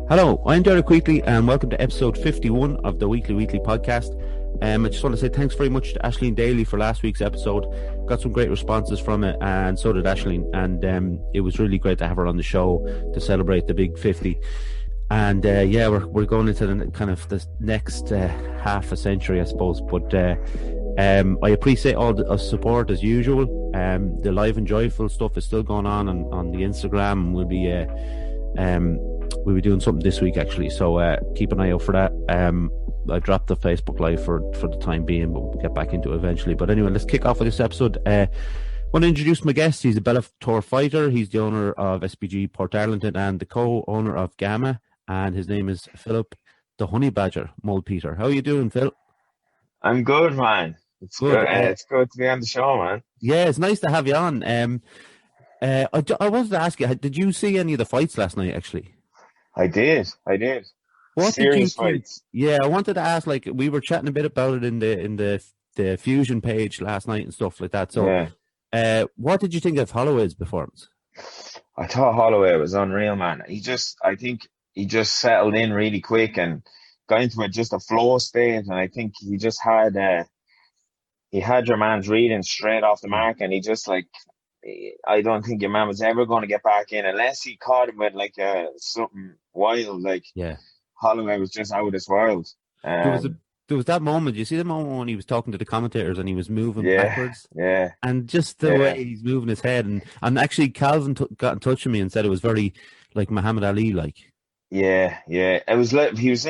Hello, I'm Derek Wheatley and welcome to episode 51 of the Wheatley podcast. I just want to say thanks very much to Aisling Daly for last week's episode. Got some great responses from it, and so did Aisling, and it was really great to have her on the show to celebrate the big 50. And we're going into the kind of the next half a century, I suppose, but I appreciate all the support as usual. The live and joyful stuff is still going on the Instagram, and we'll be doing something this week actually, so keep an eye out for that. I dropped the Facebook live for the time being, but we'll get back into it eventually. But anyway, let's kick off with this episode. I want to introduce my guest. He's a Bellator fighter. He's the owner of SBG Portarlington and the co-owner of GAMA, and his name is Philip the Honeybadger Mulpeter. How are you doing, Phil? I'm good, man. It's good. It's good to be on the show, man. Yeah, it's nice to have you on. I wanted to ask you, did you see any of the fights last night, actually? I did. What Serious did you think? fights. Yeah, I wanted to ask, like, we were chatting a bit about it in the Fusion page last night and stuff like that. So, what did you think of Holloway's performance? I thought Holloway was unreal, man. I think he just settled in really quick and got into just a flow state, and I think he just had your man's reading straight off the mark, and he just I don't think your man was ever going to get back in unless he caught him with something wild. Holloway was just out of this world. There was that moment. You see the moment when he was talking to the commentators and he was moving backwards. Yeah. And just the way he's moving his head, and actually Calvin got in touch with me and said it was very like Muhammad Ali like. Yeah. It was like he was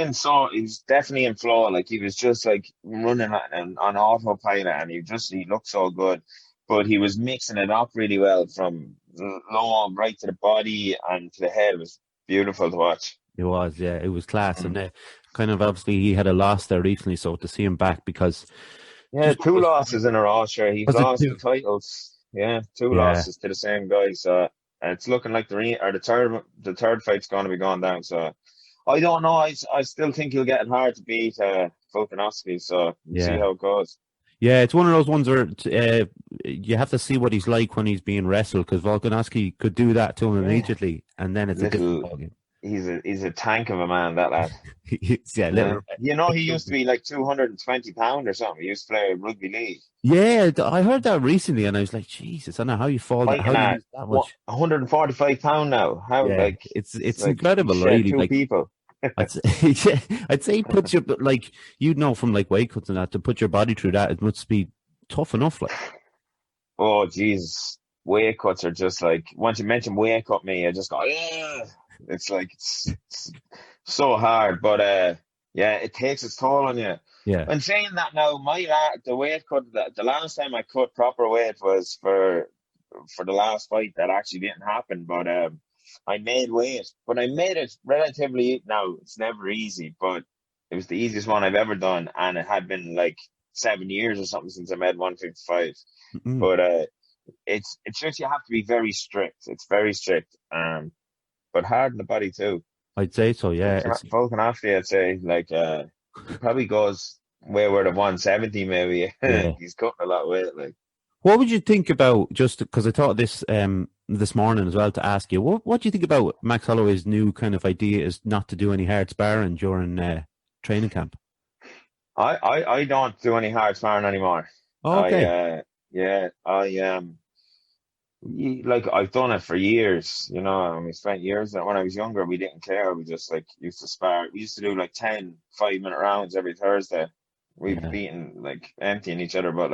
definitely in flow. Like he was just like running on autopilot, and he looked so good. But he was mixing it up really well from low right to the body and to the head. It was beautiful to watch. It was, yeah. It was class. And kind of obviously he had a loss there recently, so to see him back because... Yeah, two losses in a row, sure. He's lost the titles. Yeah, two losses to the same guy. So it's looking like the third fight's going to be going down. So I don't know. I still think he'll get it hard to beat Volkanovski. So we'll see how it goes. Yeah, it's one of those ones where you have to see what he's like when he's being wrestled, because Volkanovski could do that to him immediately, and then it's a different ballgame. He's a tank of a man, that lad. He used to be like 220 pounds or something. He used to play rugby league. Yeah, I heard that recently, and I was like, Jesus, I don't know how you fall that. How you lose that much? 145 pounds now. How it's incredible, really. Two people. I'd say put your from like weight cuts and that, to put your body through that, it must be tough enough. Like, oh Jesus, weight cuts are just like, once you mention weight cut me, I just go, yeah. It's like it's so hard, but it takes its toll on you. Yeah. And saying that now, the weight cut, the last time I cut proper weight was for the last fight that actually didn't happen, but I made weight, but I made it relatively. Now it's never easy, but it was the easiest one I've ever done, and it had been like 7 years or something since I made 155. Mm-hmm. But it's just, you have to be very strict. It's very strict, but hard in the body too. I'd say so. Yeah, Volkanovski, I'd say he probably goes way over to 170 maybe. Yeah. He's cutting a lot of weight. Like, what would you think about, just because I thought this morning as well, to ask you, what do you think about Max Holloway's new kind of idea is not to do any hard sparring during training camp? I don't do any hard sparring anymore. Oh, okay. I've done it for years, and we spent years. When I was younger, we didn't care. We just used to spar. We used to do 10 5-minute rounds every Thursday. We'd be beating, emptying each other, but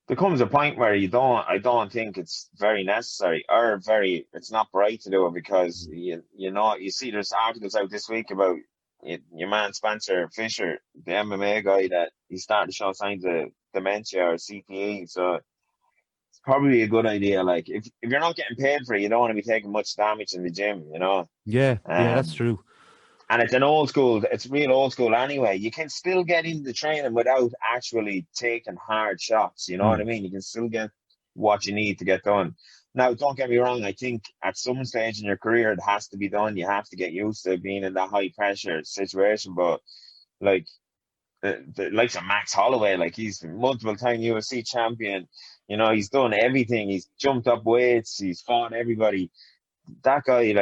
there comes a point where I don't think it's very necessary, or it's not bright to do it, because you see there's articles out this week about your man Spencer Fisher, the MMA guy, that he's starting to show signs of dementia or CTE. So it's probably a good idea. If you're not getting paid for it, you don't want to be taking much damage in the gym, Yeah, that's true. And it's real old school anyway. You can still get into the training without actually taking hard shots. You know what I mean? You can still get what you need to get done. Now, don't get me wrong. I think at some stage in your career, it has to be done. You have to get used to being in that high pressure situation. But the likes of Max Holloway, he's a multiple time UFC champion. He's done everything. He's jumped up weights. He's fought everybody. That guy,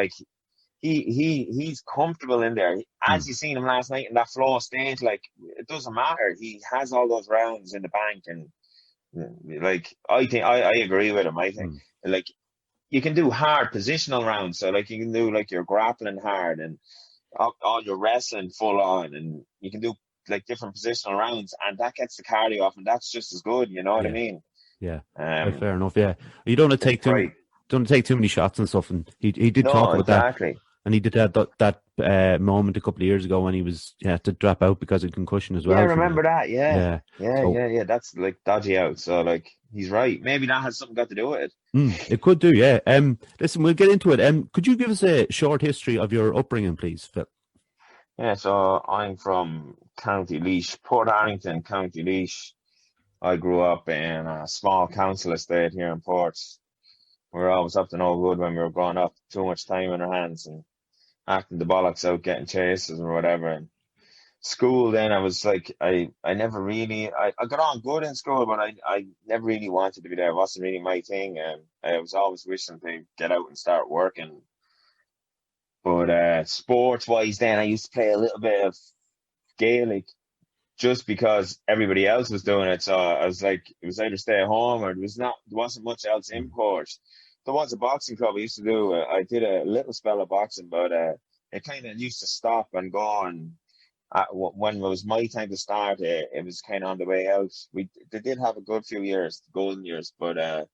he's comfortable in there. As you seen him last night in that flow state, like it doesn't matter. He has all those rounds in the bank, and like I think I agree with him. I think like you can do hard positional rounds, so like you can do like your grappling hard and all your wrestling full on, and you can do like different positional rounds, and that gets the cardio off, and that's just as good. You know what I mean? Yeah, fair enough. Yeah, you don't want to take too many shots and stuff. And he did talk about that, and he did that moment a couple of years ago when he had to drop out because of concussion as well. Yeah, I remember that. Yeah. That's like dodgy out. So like he's right. Maybe that has something got to do with it. It could do. Yeah. Listen, we'll get into it. Could you give us a short history of your upbringing, please, Phil? Yeah. So I'm from County Laois, Portarlington, County Laois. I grew up in a small council estate here in Port. We were always up to no good when we were growing up. Too much time in our hands and acting the bollocks out, getting chases or whatever. And school, then I was like, I never really, I got on good in school, but I never really wanted to be there. It wasn't really my thing. And I was always wishing to get out and start working. But sports-wise, then I used to play a little bit of Gaelic, just because everybody else was doing it. So I was like, it was either stay at home or there wasn't much else in Port. There was a boxing club I used to do. I did a little spell of boxing, but it kind of used to stop and go. And when it was my time to start, it was kind of on the way out. They did have a good few years, golden years, but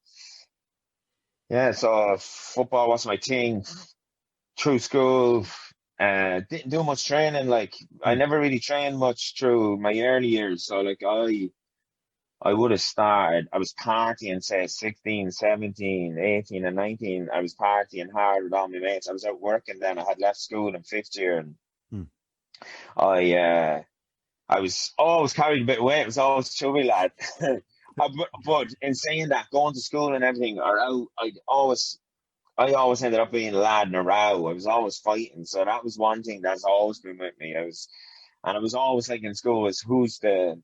so football was my thing through school. Didn't do much training. Like I never really trained much through my early years. So like I would have started, I was partying, say 16, 17, 18 and 19. I was partying hard with all my mates. I was out working then. I had left school in 5th year, and I was always carrying a bit of weight. I was always a chubby lad. But in saying that, going to school and everything, I always ended up being a lad in a row. I was always fighting. So that was one thing that's always been with me. I was always like in school was who's the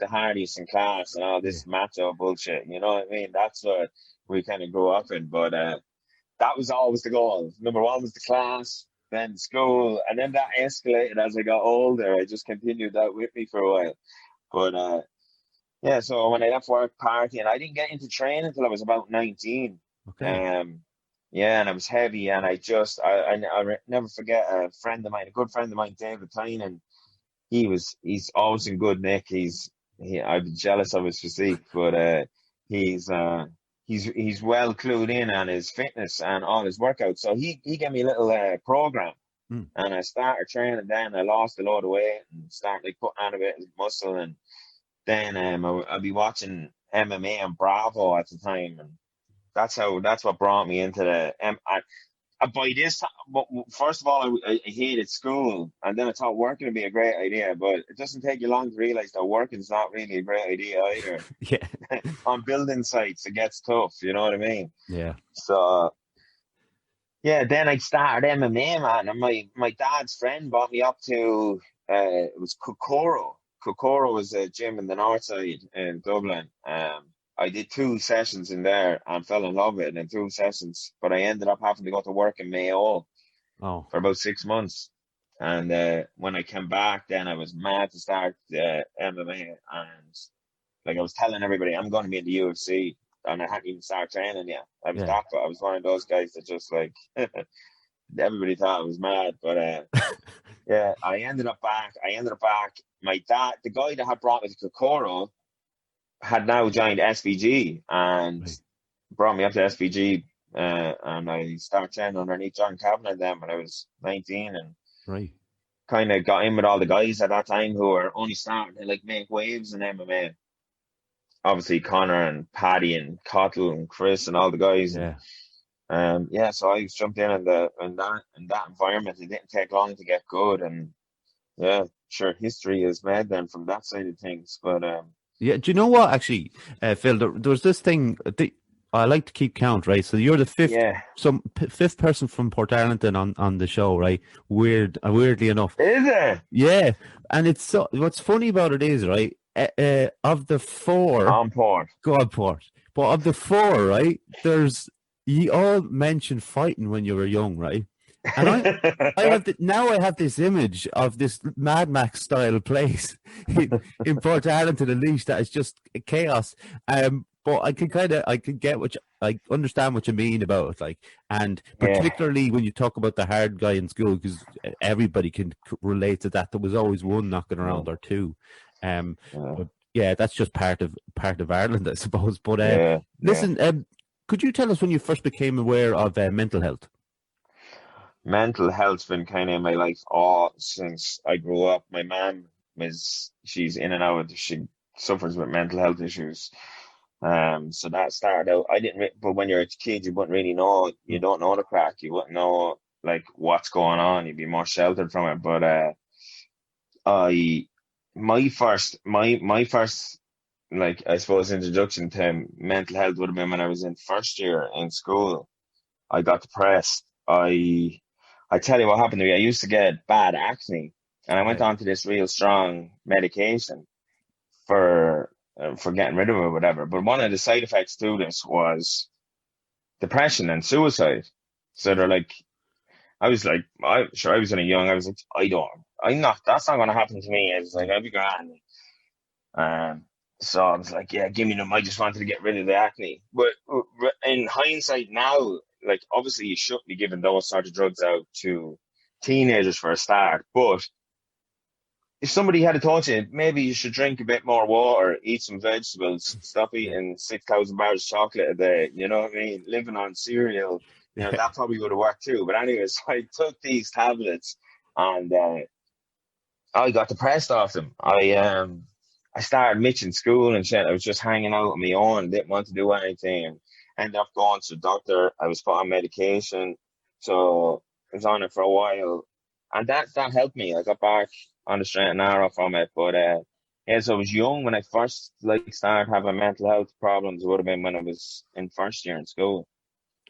hardiest in class and all this macho bullshit. You know what I mean? That's what we kind of grew up in. But that was always the goal. Number one was the class, then school, and then that escalated as I got older. I just continued that with me for a while. But so when I left work partying, I didn't get into training until I was about 19. Okay. And I was heavy, and I never forget a good friend of mine, David Tynan. He's always in good nick. I'd be jealous of his physique, but he's well clued in on his fitness and all his workouts. So he gave me a little program, and I started training. Then I lost a lot of weight and started like putting on a bit of muscle, and then I'd be watching MMA and Bravo at the time, and that's what brought me into the by this time. First of all, I hated school, and then I thought working would be a great idea, but it doesn't take you long to realize that working is not really a great idea either. Yeah. On building sites, it gets tough. You know what I mean? Yeah. So then I started MMA, man, and my dad's friend brought me up to it was Kokoro. Kokoro was a gym in the north side in Dublin. I did 2 sessions in there and fell in love with it in 2 sessions, but I ended up having to go to work in Mayo for about 6 months. And when I came back, then I was mad to start MMA, and like I was telling everybody, I'm going to be in the UFC, and I hadn't even started training yet. I was one of those guys that just like everybody thought I was mad, but I ended up back. My dad, the guy that had brought me to Kokoro, had now joined SBG and brought me up to SBG, and I started training underneath John Kavanagh then when I was 19, and kind of got in with all the guys at that time who were only starting to like make waves in MMA. Obviously Conor and Paddy and Cottle and Chris and all the guys. So I jumped in that environment. It didn't take long to get good, and history is made then from that side of things. But do you know what, actually, Phil, there was this thing, I like to keep count, right? So you're the fifth person from Portarlington on the show, right? Weirdly enough. Is it? Yeah. And it's what's funny about it is, right, of the 4... On Port. Go on, Port. But of the 4, right, you all mentioned fighting when you were young, right? And I have this image of this Mad Max style place in Portarlington, at least, that is just chaos. But I can get I understand what you mean about it, like, and Yeah, particularly when you talk about the hard guy in school, because everybody can relate to that. There was always one knocking yeah, around or two. yeah, But yeah, that's just part of Ireland, I suppose. But yeah, yeah. listen, could you tell us when you first became aware of mental health? Mental health's been kind of in my life all since I grew up. My mom she's in and out. She suffers with mental health issues. So that started out. I didn't, but when you're a kid, you wouldn't really know. You don't know the crack. You wouldn't know like what's going on. You'd be more sheltered from it. But I, my first, like, I suppose, introduction to mental health would have been when I was in first year in school. I got depressed. I tell you what happened to me. I used to get bad acne, and I went Okay. on to this real strong medication for getting rid of it or whatever. But one of the side effects to this was depression and suicide. So they're like, I was like, I was only young. I was like, I'm not, that's not going to happen to me. I was like, I'll be grand. So I was like, yeah, give me them. I just wanted to get rid of the acne. But in hindsight now, like, obviously you shouldn't be giving those sort of drugs out to teenagers for a start. But if somebody had told you, maybe you should drink a bit more water, eat some vegetables, stop Yeah. eating 6,000 bars of chocolate a day, you know what I mean? Living on cereal, Yeah. that probably would have worked too. But anyways, I took these tablets and I got depressed off them. I started mitching school and shit. I was just hanging out on my own, didn't want to do anything. And ended up going to the doctor. I was put on medication, so I was on it for a while, and that helped me. I got back on the straight and narrow from it. But yeah, so I was young when I first like started having mental health problems. It would have been when I was in first year in school.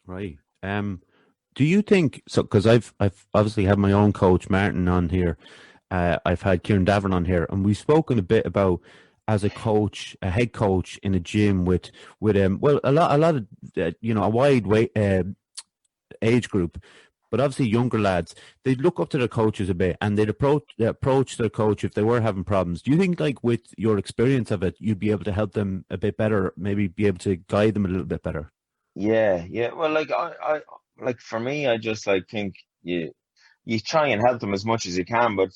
Right. Do you think so? Because I've obviously had my own coach Martin on here. I've had Kieran Davern on here, and we've spoken a bit about as a coach, a head coach in a gym with well a lot of a wide age group, but obviously younger lads, they'd look up to their coaches a bit, and they'd approach their coach if they were having problems. Do you think, like, with your experience of it, you'd be able to help them a bit better, maybe be able to guide them a little bit better? Yeah, yeah. Well, like I like for me, I just like think you try and help them as much as you can. But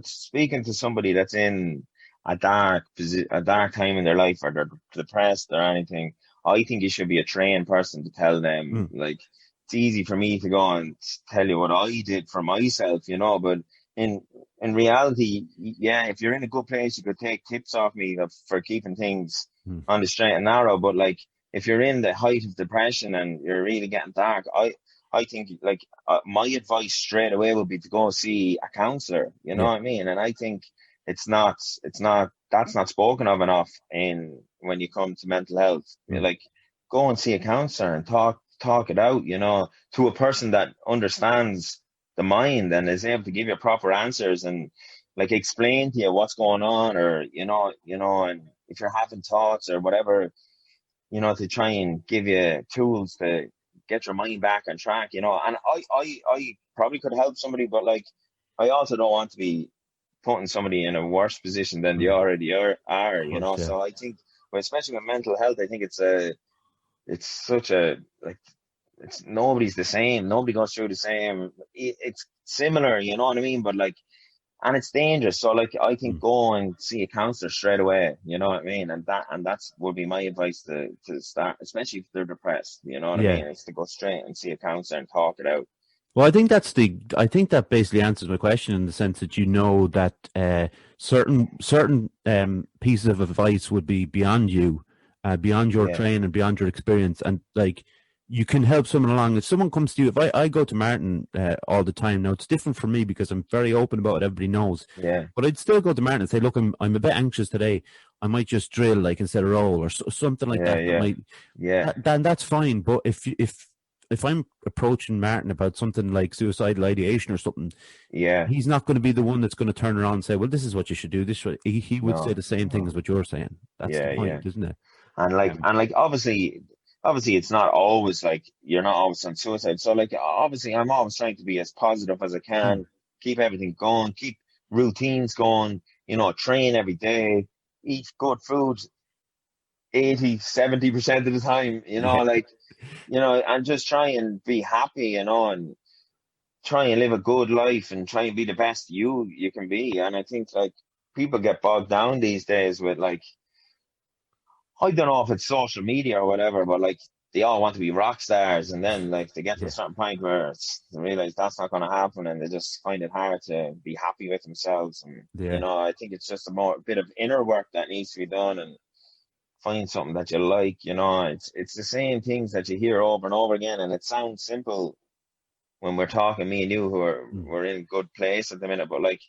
speaking to somebody that's in a dark time in their life, or they're depressed or anything, I think you should be a trained person to tell them. Mm, Like, it's easy for me to go and tell you what I did for myself, but in in reality, yeah, if you're in a good place, you could take tips off me for keeping things mm, on the straight and narrow. But like, if you're in the height of depression and you're really getting dark, I think, like, my advice straight away would be to go see a counselor. You know yeah, what I mean? And I think that's not spoken of enough in when you come to mental health. mm, Like, go and see a counselor and talk it out. To a person that understands the mind and is able to give you proper answers and, like, explain to you what's going on, or and if you're having thoughts or whatever, to try and give you tools to get your mind back on track. And I probably could help somebody, but, like, I also don't want to be putting somebody in a worse position than they mm, already are. of course, yeah, So I think, but especially with mental health, I think it's such a, like, it's nobody's the same. Nobody goes through the same. It's similar, you know what I mean? But, like, and it's dangerous. So, like, I think mm, go and see a counselor straight away. You know what I mean? And that's would be my advice to start, especially if they're depressed. You know what I yeah. mean? It's to go straight and see a counselor and talk it out. Well, I think that basically answers my question in the sense that that certain pieces of advice would be beyond you, beyond your Yeah, training, beyond your experience, and, like, you can help someone along. If someone comes to you, if I go to Martin all the time now, it's different for me because I'm very open about it. Everybody knows, yeah, but I'd still go to Martin and say, "Look, I'm a bit anxious today. I might just drill, like, instead of roll, or something like yeah, that. That yeah, might yeah, then that's fine. But if I'm approaching Martin about something like suicidal ideation or something, yeah. he's not going to be the one that's going to turn around and say, "Well, this is what you should do." He would say No, the same thing no. as what you're saying. That's the Yeah, yeah. point, isn't it? And like, Um, and like, obviously, obviously it's not always like you're not always on suicide. So like obviously I'm always trying to be as positive as I Mm. can, keep everything going, keep routines going, train every day, eat good food 80-70% of the time, Yeah, like and just try and be happy, and try and live a good life and try and be the best you can be. And I think like people get bogged down these days with like, I don't know if it's social media or whatever, but like they all want to be rock stars, and then like they get to a yeah, certain point where they realize that's not going to happen, and they just find it hard to be happy with themselves. And yeah, I think it's just a bit of inner work that needs to be done, and find something that you like. It's the same things that you hear over and over again, and it sounds simple when we're talking, me and you, who are mm. we're in a good place at the minute, but like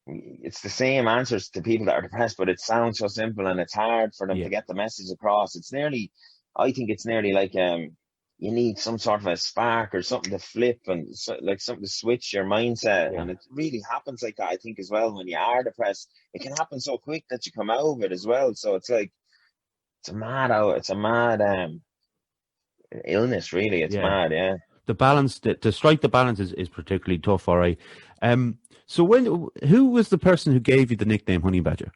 it's the same answers to people that are depressed, but it sounds so simple and it's hard for them Yeah, to get the message across. I think it's nearly like you need some sort of a spark or something to flip, and like something to switch your mindset. yeah. And it really happens like that, I think, as well. When you are depressed, it can happen so quick that you come out of it as well. So it's like it's a mad illness, really. It's Yeah. mad, yeah. The balance to strike the balance is particularly tough. All right. So who was the person who gave you the nickname Honey Badger?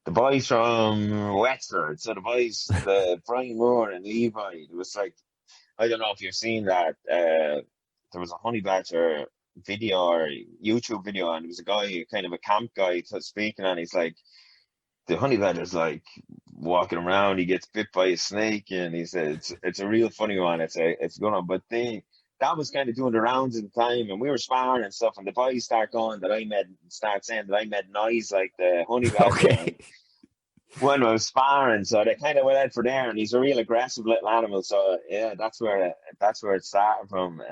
The boys from Wexford, so the Brian Moore and Levi. It was like, I don't know if you've seen that. There was a Honeybadger video or YouTube video, and there was a guy, kind of a camp guy, speaking, and he's like, the Honeybadger's like walking around, he gets bit by a snake, and he said it's a real funny one. It's going on, but that was kind of doing the rounds at the time, and we were sparring and stuff, and the boys start saying that I made noise like the Honeybadger, Okay. and when I was sparring, so they kind of went out for there, and he's a real aggressive little animal. So yeah, that's where it started from.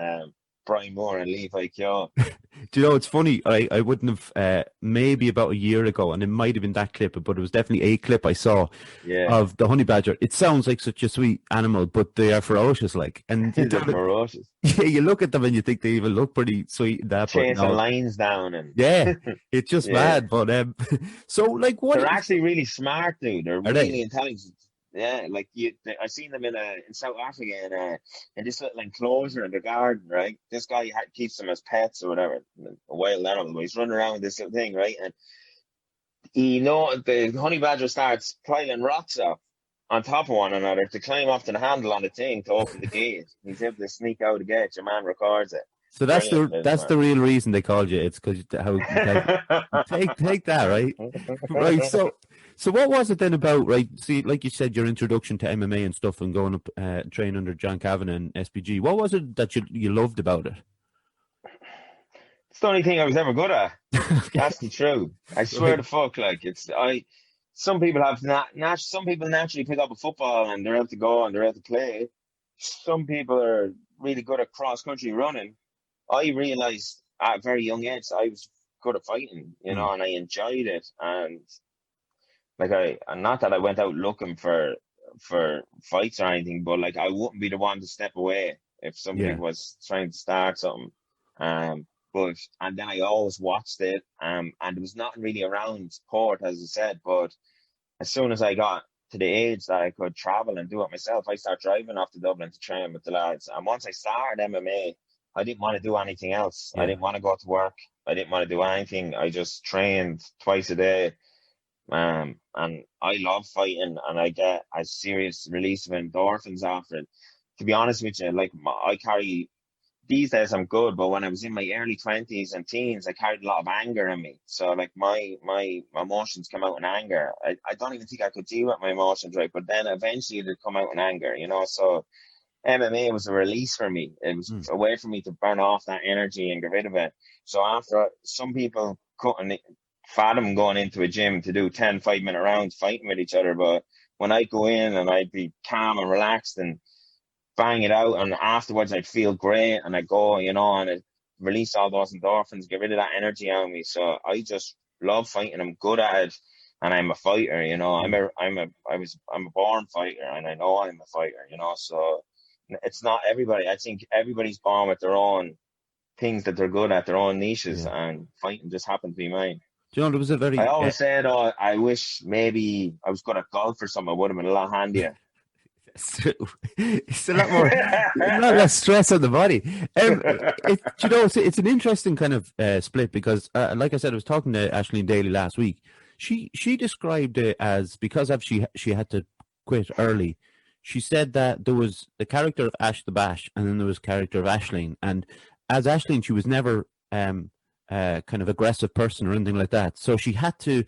Brian Moore and Levi Keogh. Do you know, it's funny, I wouldn't have, maybe about a year ago, and it might have been that clip, but it was definitely a clip I saw Yeah, of the honey badger. It sounds like such a sweet animal, but they are ferocious, like, and you they're don't, ferocious, yeah, you look at them and you think they even look pretty sweet and that, but chasing no, lines down, and yeah, it's just yeah, mad. But so like, what they're actually really smart, dude. They're are they? really intelligent. Yeah, like I seen them in South Africa in this little enclosure in the garden, right? This guy keeps them as pets or whatever, a wild animal. But he's running around with this little thing, right? And the honey badger starts piling rocks up on top of one another to climb up to the handle on the thing to open the gate. He's able to sneak out the gate. Your man records it. So Brilliant, this that's man. the real reason they called you. It's because how take that, right? Right. So what was it then about, right? See, like you said, your introduction to MMA and stuff, and going up train under John Kavanagh and SBG. What was it that you loved about it? It's the only thing I was ever good at. Okay. That's the truth. I swear Right. to fuck, like some people have some people naturally pick up a football and they're able to go and they're able to play. Some people are really good at cross country running. I realized at a very young age I was good at fighting, Mm. and I enjoyed it. And like and not that I went out looking for fights or anything, but like I wouldn't be the one to step away if somebody Yeah. was trying to start something. Um, and then I always watched it. And there was nothing really around Port, as I said. But as soon as I got to the age that I could travel and do it myself, I started driving off to Dublin to train with the lads. And once I started MMA, I didn't want to do anything else. I Yeah. didn't want to go to work. I didn't want to do anything. I just trained twice a day. And I love fighting, and I get a serious release of endorphins after it. To be honest with you, like I carry these days, I'm good, but when I was in my early 20s and teens, I carried a lot of anger in me. So like my emotions come out in anger. I don't even think I could deal with my emotions, right? But then eventually they come out in anger. So MMA was a release for me. It was Mm. a way for me to burn off that energy and get rid of it. So after some people couldn't fathom going into a gym to do 10 5-minute rounds fighting with each other, but when I go in and I'd be calm and relaxed and bang it out, and afterwards I'd feel great, and I go, and it release all those endorphins, get rid of that energy out of me. So I just love fighting. I'm good at it, and I'm a fighter. Mm. I'm a born fighter, and I know I'm a fighter. So it's not everybody. I think everybody's born with their own things that they're good at, their own niches, Yeah. and fighting just happened to be mine. Do you know, there was a I very always said, oh, I wish maybe I was good at golf or something. It would have been a lot handier. So, it's a lot less stress on the body. It's an interesting kind of split because, like I said, I was talking to Ashleen Daly last week. She described it as because of she had to quit early. She said that there was the character of Ash the Bash, and then there was the character of Ashleen. And as Ashleen, she was never kind of aggressive person or anything like that. So she had to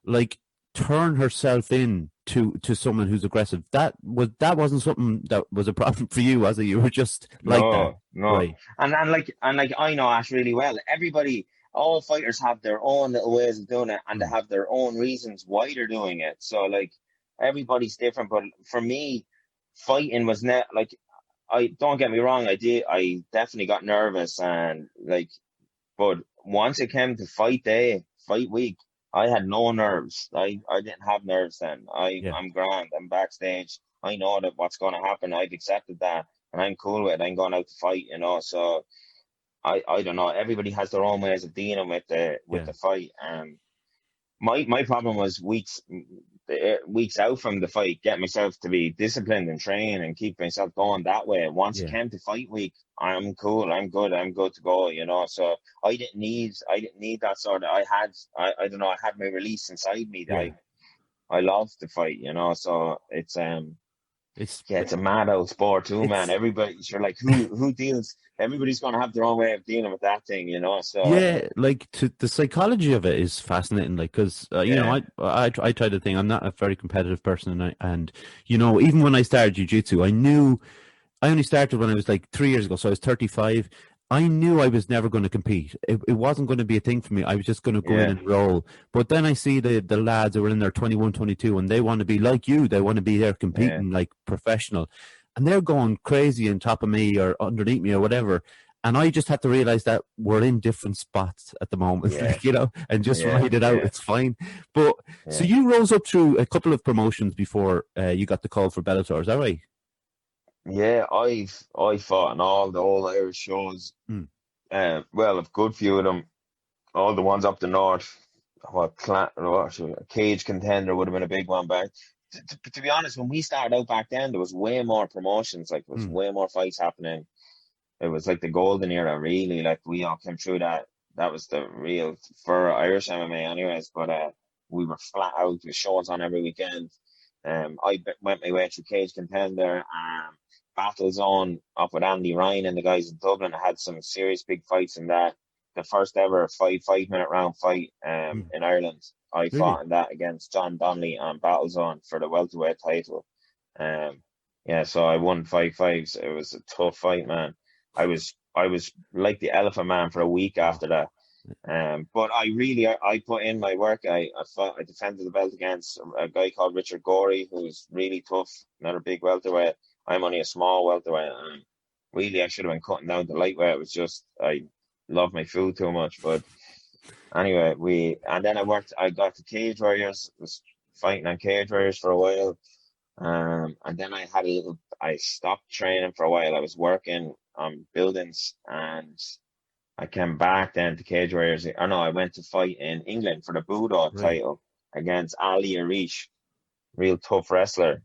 like turn herself in to someone who's aggressive. That wasn't something that was a problem for you, was it? You were just like that, No. right? And I know Ash really well. Everybody, all fighters have their own little ways of doing it, and they Mm. have their own reasons why they're doing it. So like everybody's different. But for me, fighting was not like, I don't get me wrong. I definitely got nervous and like, but once it came to fight day, fight week, I had no nerves. I didn't have nerves then. Yeah, I'm grand. I'm backstage. I know that what's going to happen. I've accepted that, and I'm cool with it. I'm going out to fight, you know. So I don't know. Everybody has their own ways of dealing with yeah, the fight. My problem was weeks out from the fight, get myself to be disciplined and train and keep myself going that way. Once it yeah, came to fight week, I'm cool, I'm good to go, you know. So I didn't need that sort of. I don't know, I had my release inside me. yeah. I love to fight, you know. So It's yeah, it's a mad old sport too, man. it's Everybody, you're like, who deals? Everybody's gonna have their own way of dealing with that thing, you know. So Yeah, like the psychology of it is fascinating. Like, because yeah, I try to think I'm not a very competitive person, and even when I started jujitsu, I knew I only started when I was like 3 years ago, so I was 35. I knew I was never going to compete. It wasn't going to be a thing for me. I was just going to go in yeah, and roll. But then I see the lads who are in their 21, 22, and they want to be like you. They want to be there yeah, competing like professional. And they're going crazy on top of me or underneath me or whatever. And I just had to realize that we're in different spots at the moment, yeah, and just yeah, ride it out. yeah, It's fine. But so yeah. you rose up through a couple of promotions before you got the call for Bellator. Is that right? Yeah, I fought in all the old Irish shows. Hmm. Well, a good few of them, all the ones up the north. A cage contender would have been a big one back. To be honest, when we started out back then, there was way more promotions. Like there was Hmm. way more fights happening. It was like the golden era, really. Like we all came through that. That was the real for Irish MMA, anyways. But we were flat out with shows on every weekend. Went my way through Cage Contender, Battle Zone up with Andy Ryan and the guys in Dublin. I had some serious big fights in that. The first ever 5 minute round fight Hmm. in Ireland. I Really? fought in that against John Donnelly on Battle Zone for the welterweight title. Um, yeah, so I won 5 fights. It was a tough fight, man. I was like the elephant man for a week Wow. after that. But I put in my work. I defended the belt against a guy called Richard Gorey, who's really tough, another big welterweight. I'm only a small welterweight, and really I should have been cutting down to lightweight. It was just I love my food too much. But anyway, and then I got to Cage Warriors, was fighting on Cage Warriors for a while. And then I stopped training for a while. I was working on buildings, and I came back then to Cage Warriors. Or no, I went to fight in England for the Budo Right. title against Ali Arish, real tough wrestler.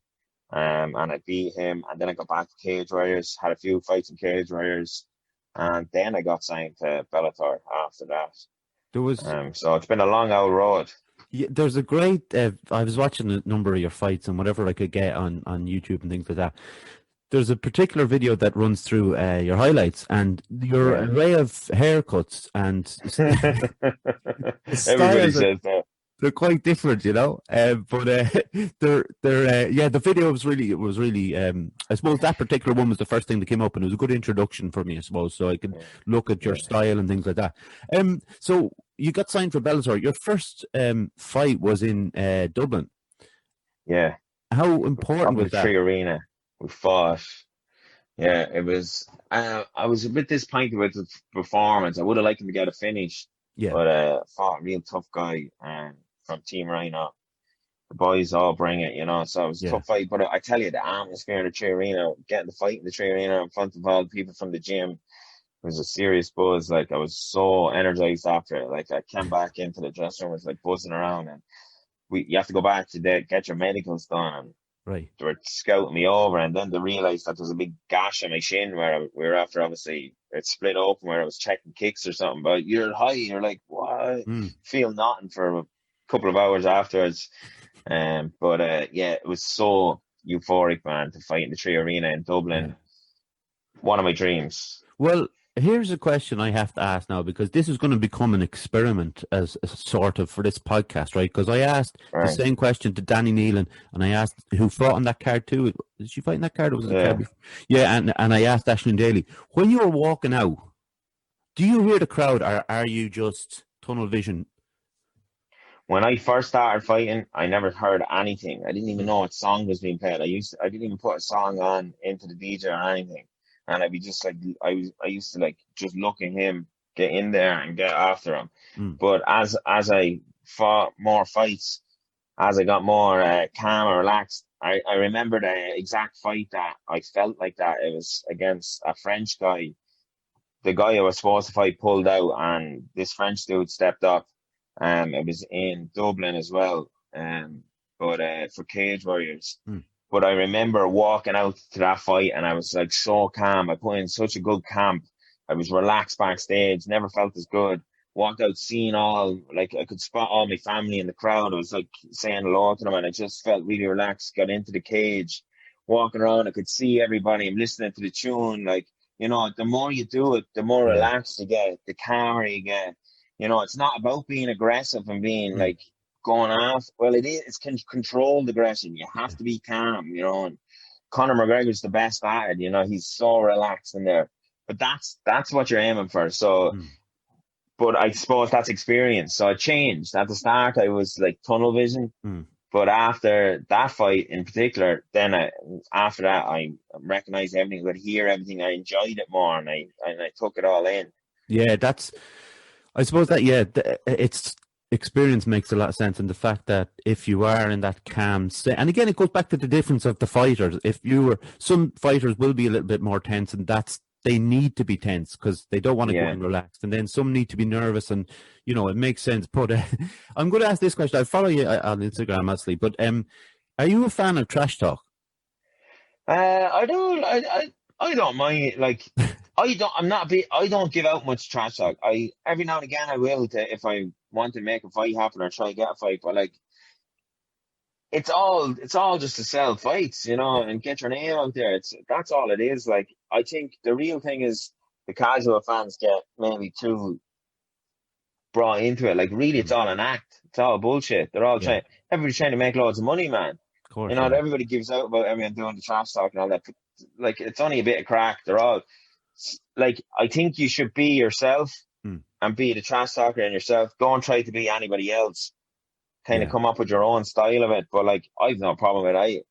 And I beat him. And then I got back to Cage Warriors, had a few fights in Cage Warriors, and then I got signed to Bellator after that. There was So it's been a long old road. Yeah, there's a great. I was watching a number of your fights and whatever I could get on YouTube and things like that. There's a particular video that runs through your highlights and your Yeah. array of haircuts and Everybody styles. says that. They're quite different, but they're yeah. The video was really. I suppose that particular one was the first thing that came up, and it was a good introduction for me, I suppose, so I could Yeah. look at your Yeah. style and things like that. So you got signed for Bellator. Your first fight was in Dublin. Yeah. How important Up in the was that? Tree Arena. We fought. Yeah, it was. I was a bit disappointed with the performance. I would have liked him to get a finish, Yeah, but fought a real tough guy from Team Rhino. The boys all bring it, you know. So it was a yeah, tough fight. But I tell you, the atmosphere in the Tree Arena, getting the fight in the Tree Arena in front of all the people from the gym, it was a serious buzz. Like I was so energized after it. Like I came back into the dressing room, it was like buzzing around, and you have to go back to get your medicals done. Right. they were scouting me over, and then they realised that there was a big gash on my shin we were after, obviously it split open where I was checking kicks or something. But you're high, you're like, what? Mm. Feel nothing for a couple of hours afterwards. But yeah, it was so euphoric, man, to fight in the Tree Arena in Yeah. Dublin. One of my dreams. Well, here's a question I have to ask now, because this is going to become an experiment as a sort of for this podcast, right? Because I asked the Right. same question to Danny Nealon, and I asked who fought on that card too. Did she fight in that card, or was it the card Yeah. before? Yeah, and I asked Aisling Daly, when you were walking out, do you hear the crowd, or are you just tunnel vision? When I first started fighting, I never heard anything. I didn't even Mm. know what song was being played. I didn't even put a song on into the DJ or anything. And I'd be just like, I used to like just look at him, get in there and get after him. Mm. But as I fought more fights, as I got more calm and relaxed, I remember the exact fight that I felt like that. It was against a French guy. The guy I was supposed to fight pulled out, and this French dude stepped up. It was in Dublin as well, but for Cage Warriors. Mm. But I remember walking out to that fight, and I was like so calm. I put in such a good camp. I was relaxed backstage, never felt as good. Walked out, seeing all, like I could spot all my family in the crowd. I was like saying hello to them, and I just felt really relaxed. Got into the cage, walking around, I could see everybody. I'm listening to the tune, like, the more you do it, the more Yeah. relaxed you get, the calmer you get. It's not about being aggressive and being Mm. like going off. Well, it is. It's controlled aggression. You have to be calm, and Conor McGregor's the best at it. He's so relaxed in there. But that's what you're aiming for. So, Mm. but I suppose that's experience. So I changed. At the start, I was like tunnel vision. Mm. But after that fight in particular, then after that, I recognized everything, I could hear everything. I enjoyed it more, and I took it all in. Yeah, I suppose that, yeah, it's experience makes a lot of sense, and the fact that if you are in that calm state, and again, it goes back to the difference of the fighters. Some fighters will be a little bit more tense, and they need to be tense because they don't want to go Yeah. in relaxed, and then some need to be nervous, and it makes sense. But I'm going to ask this question. I follow you on Instagram, Ashley, but are you a fan of trash talk? I don't mind. Like, I don't give out much trash talk. Every now and again I will, if I want to make a fight happen or try to get a fight. But like, it's all just to sell fights, Yeah. and get your name out there. That's all it is. Like, I think the real thing is the casual fans get maybe too brought into it. Like, really, it's Mm. all an act. It's all bullshit. They're all Yeah, everybody's trying to make loads of money, man. of course. Yeah. Everybody gives out about everyone doing the trash talk and all that. But, like, it's only a bit of crack. They're all like, I think you should be yourself Mm. and be the trash talker in yourself. Don't try to be anybody else. Kind of Yeah. come up with your own style of it. But like, I've no problem with it.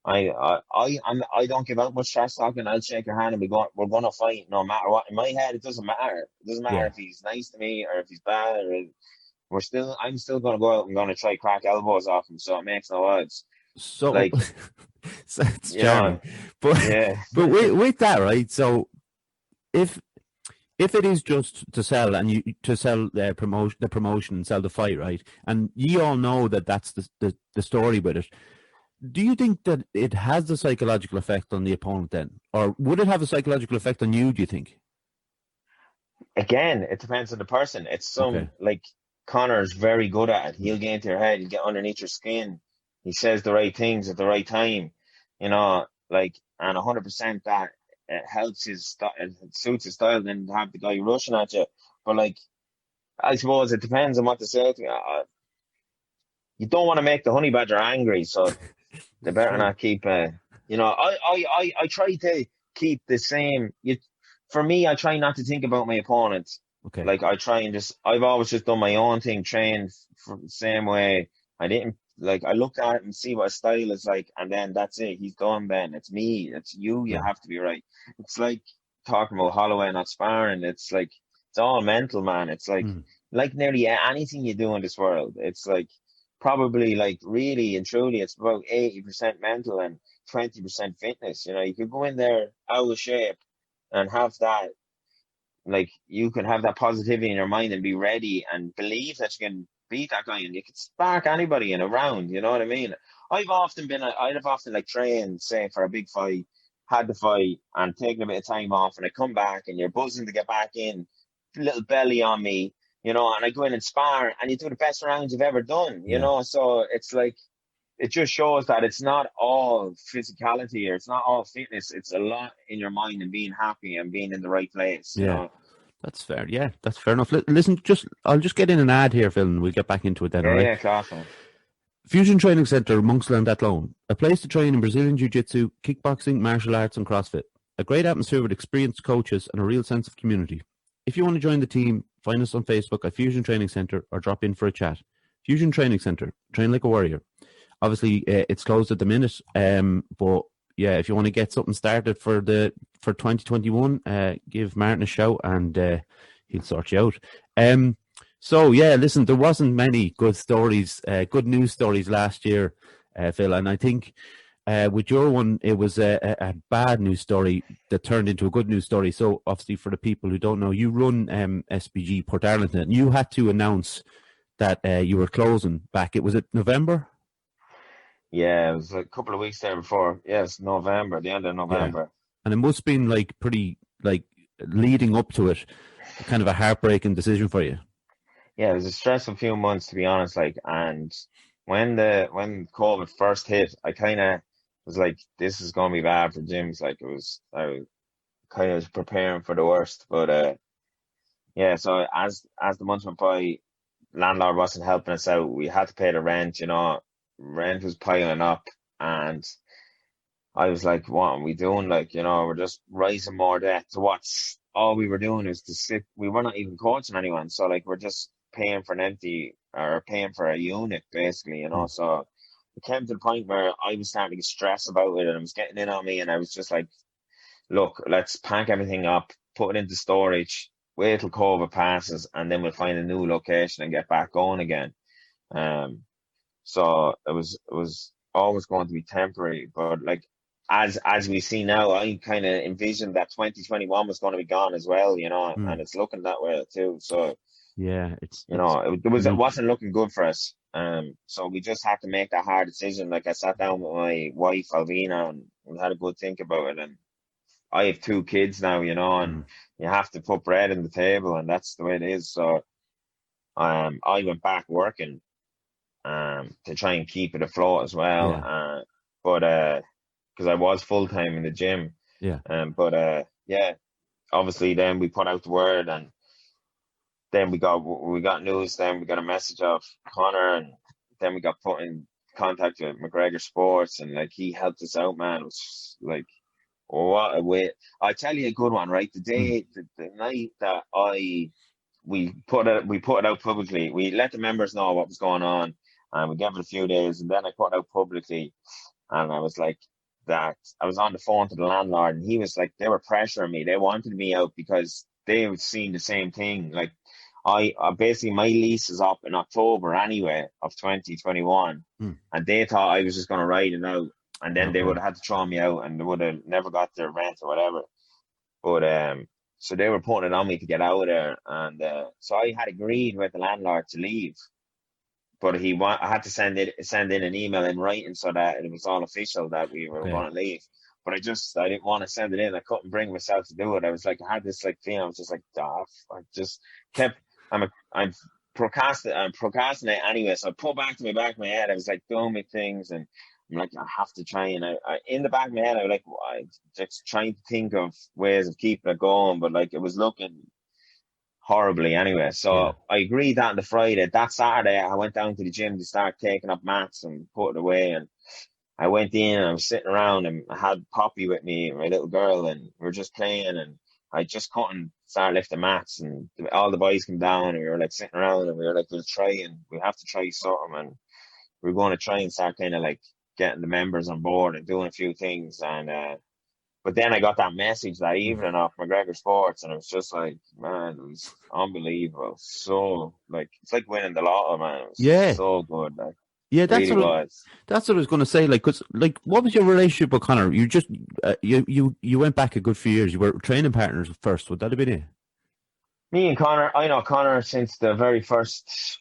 I don't give out much trash talking. I'll shake your hand and we're gonna fight no matter what. In my head, it doesn't matter. It doesn't matter Yeah. if he's nice to me or if he's bad. I'm still gonna go out and gonna try crack elbows off him. So it makes no odds. So, Like, so it's charming, but yeah, but with that, right? So if it is just to sell, and you to sell the promotion and sell the fight, right? And you all know that that's the story with it. Do you think that it has the psychological effect on the opponent then, or would it have a psychological effect on you? Do you think? again, it depends on the person. It's Okay. like, Connor's very good at it. He'll get into your head. He'll get underneath your skin. He says the right things at the right time, like, and 100% that it helps his style, it suits his style, than to have the guy rushing at you. But like, I suppose it depends on what to say to you. You don't want to make the Honeybadger angry, so they better True. not keep. I try to keep the same. For me, I try not to think about my opponents. Okay. Like, I've always just done my own thing, trained the same way. I didn't, like, I looked at it and see what his style is like, and then that's it. He's done. Then it's me. It's you. You Yeah. have to be right. It's like talking about Holloway not sparring. It's like, it's all mental, man. It's Mm. like nearly anything you do in this world. It's like, probably, like, really and truly, it's about 80% mental and 20% fitness. You could go in there out of shape and have like, you can have that positivity in your mind and be ready and believe that you can beat that guy, and you could spark anybody in a round. You know what I mean? I'd have often like trained, say, for a big fight, had the fight, and taken a bit of time off, and I come back, and you're buzzing to get back in, little belly on me, and I go in and spar, and you do the best rounds you've ever done, Yeah. So it's like, it just shows that it's not all physicality, or it's not all fitness. It's a lot in your mind and being happy and being in the right place, Yeah. That's fair. Yeah, that's fair enough. Listen, I'll just get in an ad here, Phil, and we'll get back into it then, Yeah, all right? yeah, class, man. Fusion Training Centre, Monksland Athlone. A place to train in Brazilian Jiu-Jitsu, kickboxing, martial arts and CrossFit. A great atmosphere with experienced coaches and a real sense of community. If you want to join the team, find us on Facebook at Fusion Training Centre or drop in for a chat. Fusion Training Centre, train like a warrior. Obviously, it's closed at the minute, but yeah, if you want to get something started for 2021, give Martin a shout and he'll sort you out. So yeah, listen, there wasn't many good stories, good news stories last year, Phil, and I think with your one, it was a bad news story that turned into a good news story. So obviously, for the people who don't know, you run SBG Portarlington, and you had to announce that you were closing back. Was it November? Yeah, it was a couple of weeks there before. Yes, November, the end of November. Yeah. And it must have been like pretty, like leading up to it, kind of a heartbreaking decision for you. Yeah, it was a stressful few months, to be honest. Like, and when COVID first hit, I kind of was like, this is going to be bad for gyms. Like, I kind of was preparing for the worst. But yeah, so as the months went by, landlord wasn't helping us out. We had to pay the rent, rent was piling up, and I was like, what are we doing? Like, we're just raising more debt to what's all we were doing is to sit. We were not even coaching anyone. So like, we're just paying for paying for a unit basically, So it came to the point where I was starting to get stressed about it, and it was getting in on me, and I was just like, look, let's pack everything up, put it into storage, wait till COVID passes, and then we'll find a new location and get back going again. So it was always going to be temporary, but like as we see now, I kind of envisioned that 2021 was going to be gone as well, and it's looking that way too. So yeah, it wasn't looking good for us. So we just had to make that hard decision. Like, I sat down with my wife Alvina, and we had a good think about it. And I have 2 kids now, and you have to put bread on the table, and that's the way it is. So I went back working to try and keep it afloat as well. Yeah. But because I was full time in the gym. Yeah. But yeah, obviously then we put out the word, and then we got news. Then we got a message of Conor, and then we got put in contact with McGregor Sports, and like, he helped us out, man. It was like, what a way! I tell you a good one, right? The night that we put it out publicly. We let the members know what was going on, and we gave it a few days, and then I put it out publicly, and I was like, that I was on the phone to the landlord, and he was like, they were pressuring me. They wanted me out because they were seeing the same thing. Like, I basically, my lease is up in October anyway of 2021, and they thought I was just going to ride it out, and then they would have had to throw me out, and they would have never got their rent or whatever. But so they were putting it on me to get out of there, and so I had agreed with the landlord to leave, but I had to send in an email in writing so that it was all official that we were going to leave. But I didn't want to send it in. I couldn't bring myself to do it. I was like, I had this like thing. I was just like, I just kept. I'm procrastinate anyway. So I put back to my back of my head. I was like doing my things, and I'm like, I have to try. And I in the back of my head, I was like, I just trying to think of ways of keeping it going, but like, it was looking horribly anyway. So I agreed that on the Friday. That Saturday, I went down to the gym to start taking up mats and putting away. And I went in, and I was sitting around, and I had Poppy with me, my little girl, and we were just playing, and I just couldn't start lifting mats, and all the boys came down, and we were like sitting around, and we were like, we have to try something, and we were going to try and start kind of like getting the members on board and doing a few things. And but then I got that message that evening off McGregor Sports, and it was just like, man, it was unbelievable. So like, it's like winning the lotto, man. It was so good. Like, yeah, that's what I was going to say. Like, cause like, what was your relationship with Conor? You just you went back a good few years. You were training partners first. Would that have been it? Me and Conor, I know Conor since the very first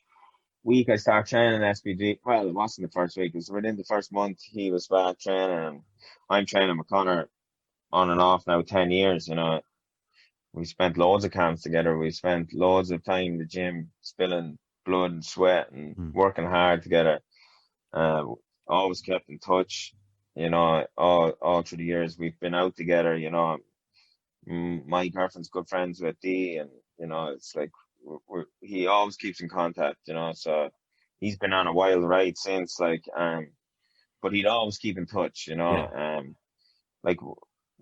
week I started training SBG. Well, it wasn't the first week. It was within the first month he was back training. And I'm training with Conor on and off now 10 years. We spent loads of camps together. We spent loads of time in the gym, spilling blood and sweat and working hard together. Always kept in touch. All through the years we've been out together. My girlfriend's good friends with Dee, and it's like he always keeps in contact. So he's been on a wild ride since, but he'd always keep in touch. Like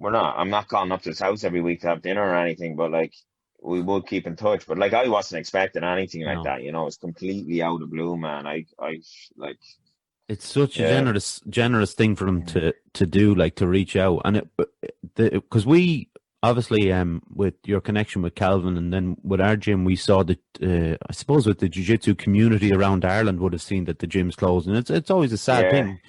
I'm not calling up to his house every week to have dinner or anything, but like we would keep in touch. But like I wasn't expecting anything like that. It's completely out of blue, man. I like. It's such a generous thing for them to do, like to reach out, and because we obviously with your connection with Calvin, and then with our gym, we saw that I suppose with the jiu-jitsu community around Ireland would have seen that the gym's closed, and it's always a sad thing.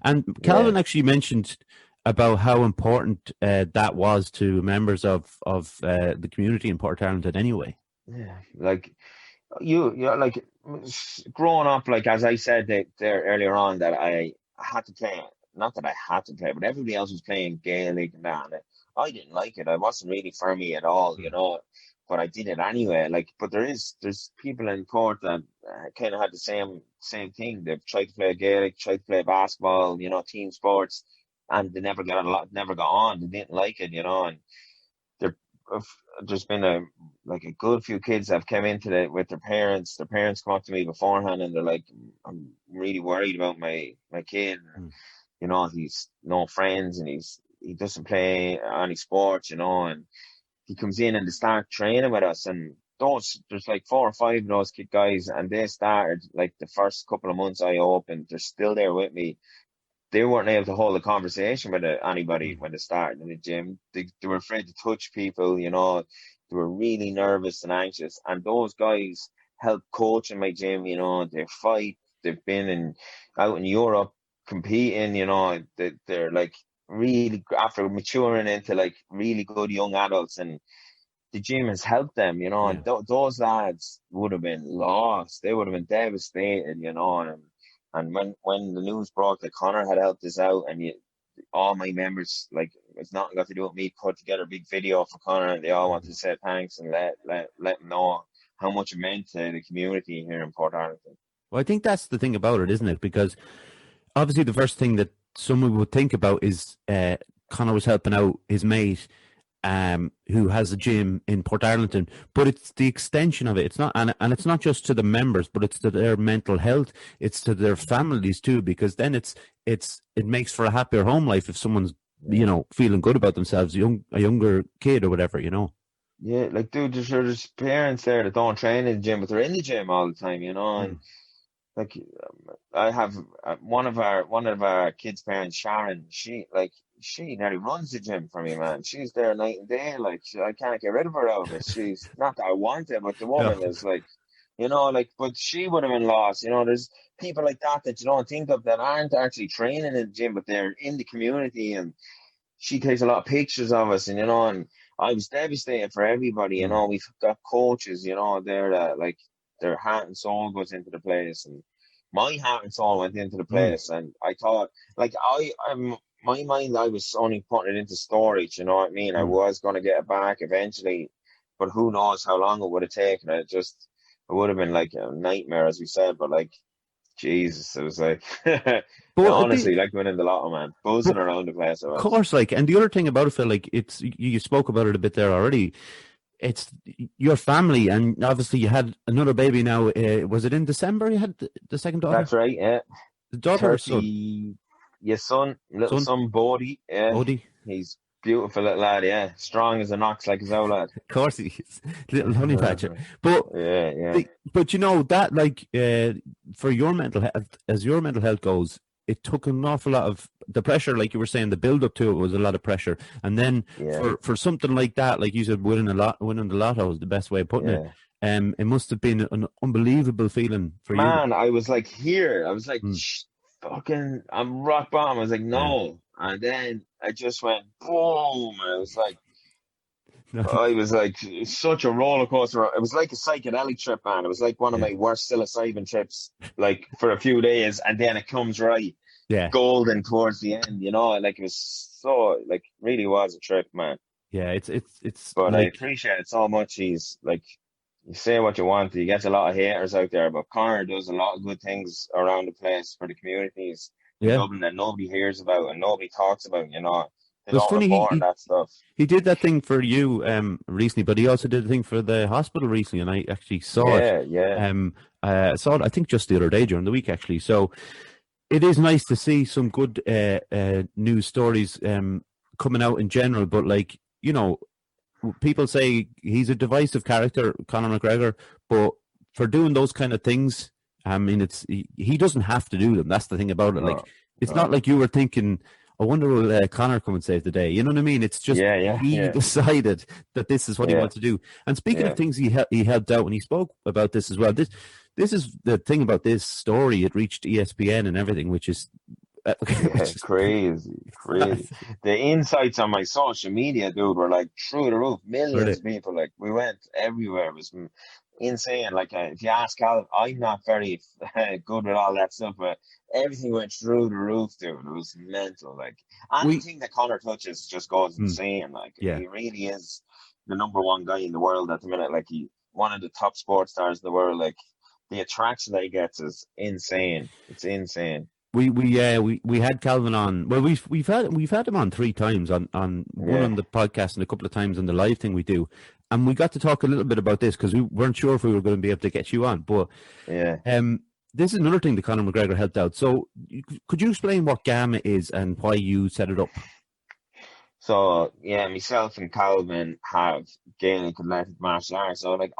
And Calvin actually mentioned about how important that was to members of the community in Portarlington anyway. Yeah, like you like growing up, like as I said there earlier on, that I had to play, not that I had to play, but everybody else was playing Gaelic and that, and I didn't like it. I wasn't really for me at all, but I did it anyway. Like, but there's people in Port that kind of had the same thing. They've tried to play Gaelic, tried to play basketball, team sports, and they never got on. They didn't like it, and there's been a good few kids that have come into it with their parents. Their parents come up to me beforehand and they're like, I'm really worried about my kid. He's no friends and he doesn't play any sports, and he comes in and they start training with us, and there's like 4 or 5 of those kid guys, and they started like the first couple of months I opened, they're still there with me. They weren't able to hold a conversation with anybody when they started in the gym. They were afraid to touch people, they were really nervous and anxious. And those guys help coach in my gym, they fight. They've been out in Europe competing, they're like really, after maturing into like really good young adults, and the gym has helped them, and those lads would have been lost. They would have been devastated, and when the news broke that Conor had helped us out, and all my members, like, it's nothing got to do with me, put together a big video for Conor, and they all wanted to say thanks and let him know how much it meant to the community here in Portarlington. Well, I think that's the thing about it, isn't it? Because obviously the first thing that someone would think about is Conor was helping out his mate who has a gym in Portarlington, but it's the extension of it. It's not, and it's not just to the members, but it's to their mental health. It's to their families too, because then it makes for a happier home life if someone's feeling good about themselves, a younger kid or whatever, Yeah, like, dude, there's parents there that don't train in the gym, but they're in the gym all the time, and like I have one of our kids' parents, Sharon. She nearly runs the gym for me, man. She's there night and day. Like, I can't get rid of her out of it. She's not that I want it, but the woman is like, but she would have been lost. There's people like that you don't think of that aren't actually training in the gym, but they're in the community, and she takes a lot of pictures of us, and and I was devastated for everybody. We've got coaches, they're like, their heart and soul goes into the place, and my heart and soul went into the place. And I thought, like, my mind, I was only putting it into storage, you know what I mean? I was going to get it back eventually, but who knows how long it would have taken. It would have been like a nightmare, as we said, but like, Jesus, it was like, honestly, like winning the lotto, man, buzzing around the place. Of course, like, and the other thing about it, Phil, like, it's, you spoke about it a bit there already. It's your family, and obviously you had another baby now. Was it in December you had the second daughter? That's right, yeah. The daughter or son? Your son, son Bodie. Yeah. Bodie. He's beautiful little lad, yeah. Strong as an ox, like his old lad. Of course he is. Little Honeybadger. But yeah. But that, like, for your mental health, as your mental health goes, it took an awful lot of the pressure, like you were saying, the build up to it was a lot of pressure. And then for something like that, like you said, winning the lotto is the best way of putting it. It must have been an unbelievable feeling for you. Man, I was like, I was like, fucking, I'm rock bottom. I was like, no. And then I just went boom. And I was like, I was like, such a roller coaster. It was like a psychedelic trip, man. It was like one of Yeah, my worst psilocybin trips, like for a few days, and then it comes right yeah, golden towards the end, like it was so, like, really was a trip, man. yeah. It's But I like appreciate it so much. He's like, you say what you want, he gets a lot of haters out there, but Conor does a lot of good things around the place for the communities in yeah. Dublin that nobody hears about and nobody talks about, They It was don't funny. report on that stuff. He did that thing for you recently, but he also did a thing for the hospital recently, and I actually saw it. Yeah, yeah, Saw it I think just the other day during the week actually. So it is nice to see some good news stories coming out in general. But like people say he's a divisive character, Conor McGregor, but for doing those kind of things, I mean, he doesn't have to do them. That's the thing about it. Like, no, it's not no. like you were thinking, I wonder will Conor come and save the day? You know what I mean? It's just Yeah, yeah, he yeah, decided that this is what he yeah, wants to do. And speaking of yeah. things he helped out, when he spoke about this as well, this is the thing about this story. It reached ESPN and everything, which is Yeah, which is crazy, crazy. The insights on my social media, dude, were like through the roof. Millions really. of people, like, we went everywhere. It was insane. Like, if you ask Cal, I'm not very good with all that stuff, but everything went through the roof, dude. It was mental. Like, We anything that Connor touches just goes mm, insane. Like, yeah. he really is the number one guy in the world at the minute. Like, he one of the top sports stars in the world. Like, the attraction that he gets is insane. It's insane. We had Calvin on. Well, we've had him on 3 times on one Yeah. on the podcast and a couple of times on the live thing we do, and we got to talk a little bit about this because we weren't sure if we were going to be able to get you on. But Yeah. this is another thing that Conor McGregor helped out. So could you explain what GAMA is and why you set it up? So yeah, myself and Calvin have Gaelic athletic martial arts. So like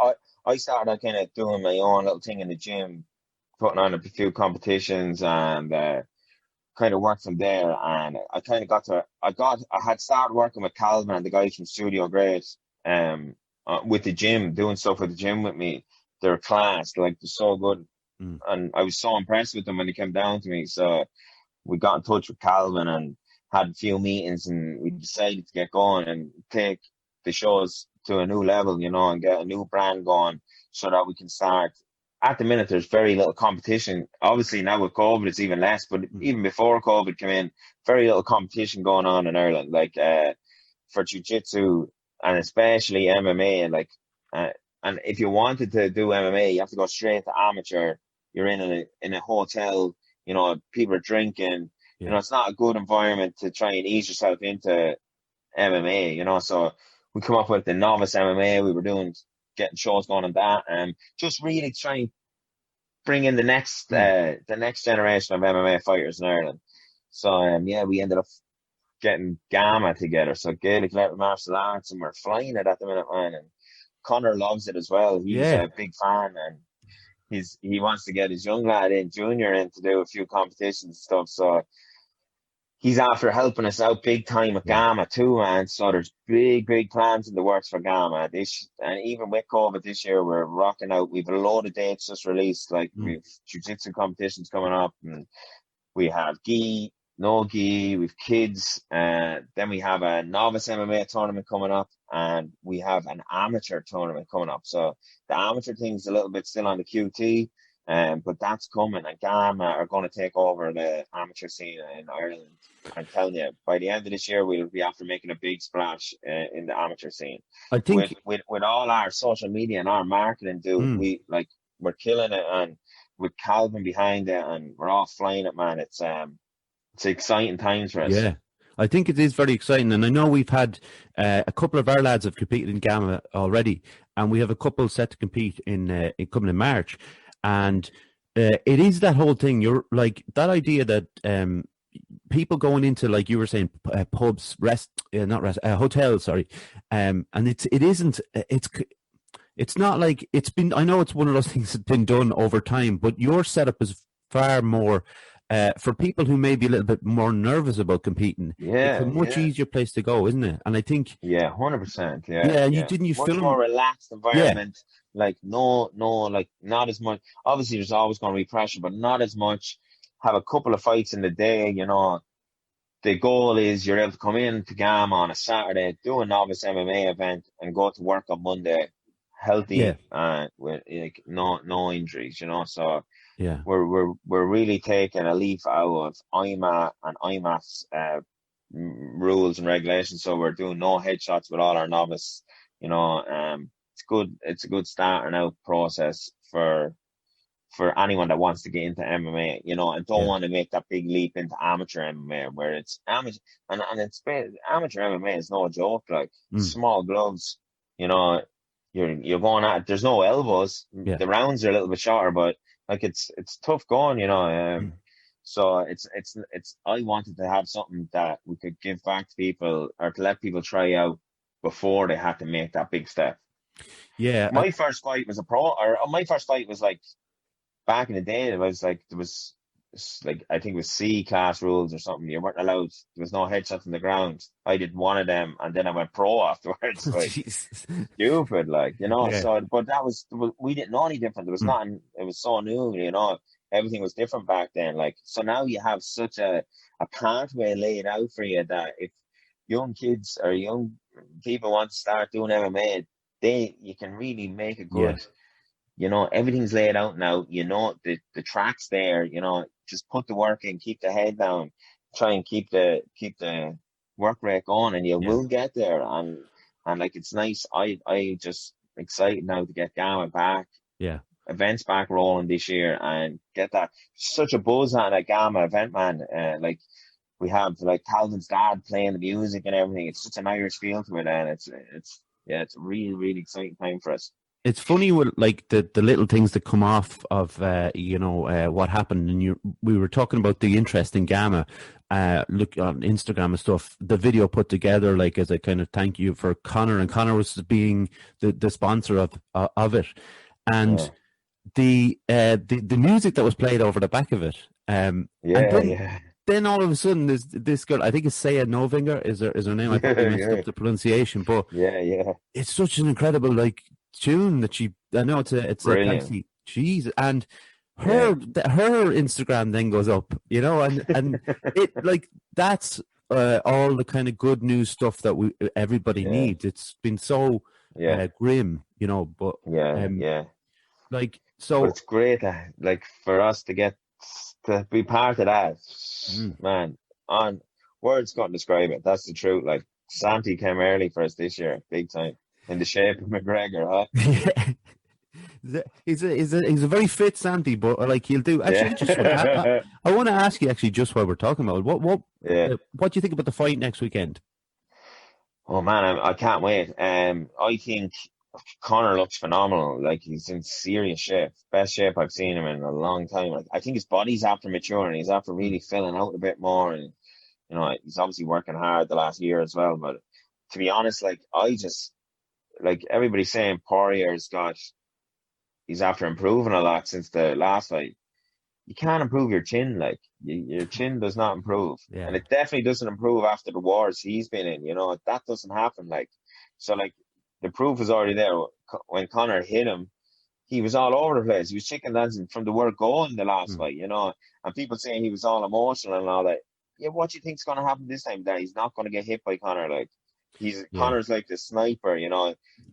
I started out kind of doing my own little thing in the gym, putting on a few competitions and kind of worked from there. And I kind of I had started working with Calvin and the guys from Studio Great, with the gym, doing stuff with the gym with me. They're class, like they're so good, Mm. and I was so impressed with them when they came down to me. So we got in touch with Calvin and had a few meetings, and we decided to get going and take the shows to a new level, and get a new brand going so that we can start. At the minute, there's very little competition. Obviously, now with COVID, it's even less, but Mm. even before COVID came in, very little competition going on in Ireland, like for jiu-jitsu and especially MMA. And if you wanted to do MMA, you have to go straight to amateur. You're in a hotel, people are drinking. Yeah. It's not a good environment to try and ease yourself into MMA. So we come up with the novice MMA. We were getting shows going on that, and just really trying to bring in Mm. the next generation of MMA fighters in Ireland. So yeah, we ended up getting GAMA together, so Gaelic Martial Arts, and we're flying it at the minute, man. And Connor loves it as well. He's Yeah. a big fan, and he wants to get his young lad in, junior, in to do a few competitions and stuff. So he's after helping us out big time with Yeah. GAMA too, man. So there's big plans in the works for GAMA. And even with COVID this year, we're rocking out. We've a load of dates just released. Like, Mm. we've jiu-jitsu competitions coming up, and we have gi, no gi, we've kids. Then we have a novice MMA tournament coming up, and we have an amateur tournament coming up. So the amateur thing's a little bit still on the QT. But that's coming, and GAMA are going to take over the amateur scene in Ireland. I'm telling you, by the end of this year, we'll be after making a big splash in the amateur scene. I With think. with all our social media and our marketing, dude, Mm. we're killing it, and with Calvin behind it, and we're all flying it, man. It's exciting times for us. Yeah, I think it is very exciting, and I know we've had a couple of our lads have competed in GAMA already, and we have a couple set to compete in coming in March, and it is that whole thing. You're like that idea that people going into, like you were saying, pubs, hotels, sorry, and it isn't it's not like it's been. I know it's one of those things that's been done over time, but your setup is far more. For people who may be a little bit more nervous about competing, it's a Yeah, much easier place to go, isn't it? And I think, yeah, 100%. Yeah, yeah, and yeah. you Much film, more relaxed yeah, environment. Like, no, like, not as much. Obviously, there's always going to be pressure, but not as much. Have a couple of fights in the day, the goal is you're able to come in to GAMA on a Saturday, do a novice MMA event, and go to work on Monday, Yeah. healthy and with like no injuries. So Yeah. we're really taking a leaf out of IMA and IMAF's rules and regulations. So we're doing no headshots with all our novice. It's good. It's a good starting out process for anyone that wants to get into MMA, and don't want to make that big leap into amateur MMA, where it's amateur and it's amateur MMA is no joke. Like small gloves, you're going at. There's no elbows. Yeah. The rounds are a little bit shorter, but like it's tough going. So it's I wanted to have something that we could give back to people or to let people try out before they had to make that big step. Yeah. My first fight was my first fight was like. Back in the day, it was like there was like I think it was C class rules or something. You weren't allowed. There was no headshots on the ground. I did one of them, and then I went pro afterwards. Like stupid, like Yeah. So, but we didn't know any different. There was nothing. It was so new, Everything was different back then. Like so now you have such a pathway laid out for you that if young kids or young people want to start doing MMA, you can really make a good. Everything's laid out now. The track's there. Just put the work in, keep the head down, try and keep the work rate going, and you will get there. And like it's nice. I just excited now to get GAMA back. Yeah. Events back rolling this year and get that such a buzz on a GAMA event, man. Like we have like Calvin's dad playing the music and everything. It's such an Irish feel to it, and it's a really really exciting time for us. It's funny with like the little things that come off of what happened, and we were talking about the interest in GAMA. Look on Instagram and stuff. The video put together like as a kind of thank you for Conor, and Conor was being the sponsor of it, and the music that was played over the back of it. Then all of a sudden, there's this girl. I think it's Saya Novinger is her name. I probably messed up the pronunciation, but it's such an incredible like tune that I know it's a fancy jeez, and her Instagram then goes up, and it like that's all the kind of good news stuff that everybody needs. It's been so grim, but like so. But it's great, like for us to get to be part of that, man. On words can't describe it. That's the truth. Like Santi came early for us this year, big time. In the shape of McGregor, huh? Yeah. He's a very fit Santi, but like he'll do. Actually, I want to ask you actually just while we're talking about it, what do you think about the fight next weekend? Oh man, I can't wait. I think Conor looks phenomenal. Like he's in serious shape, best shape I've seen him in a long time. Like I think his body's after maturing. He's after really filling out a bit more, and he's obviously working hard the last year as well. But to be honest, like like everybody's saying he's after improving a lot since the last fight. You can't improve your chin, like your chin does not improve. And it definitely doesn't improve after the wars he's been in, that doesn't happen. Like, so like the proof is already there. When Conor hit him, he was all over the place. He was chicken dancing from the word go in the last fight, and people saying he was all emotional and all that. Yeah, what do you think's going to happen this time? That he's not going to get hit by Conor, like. Conor's like the sniper,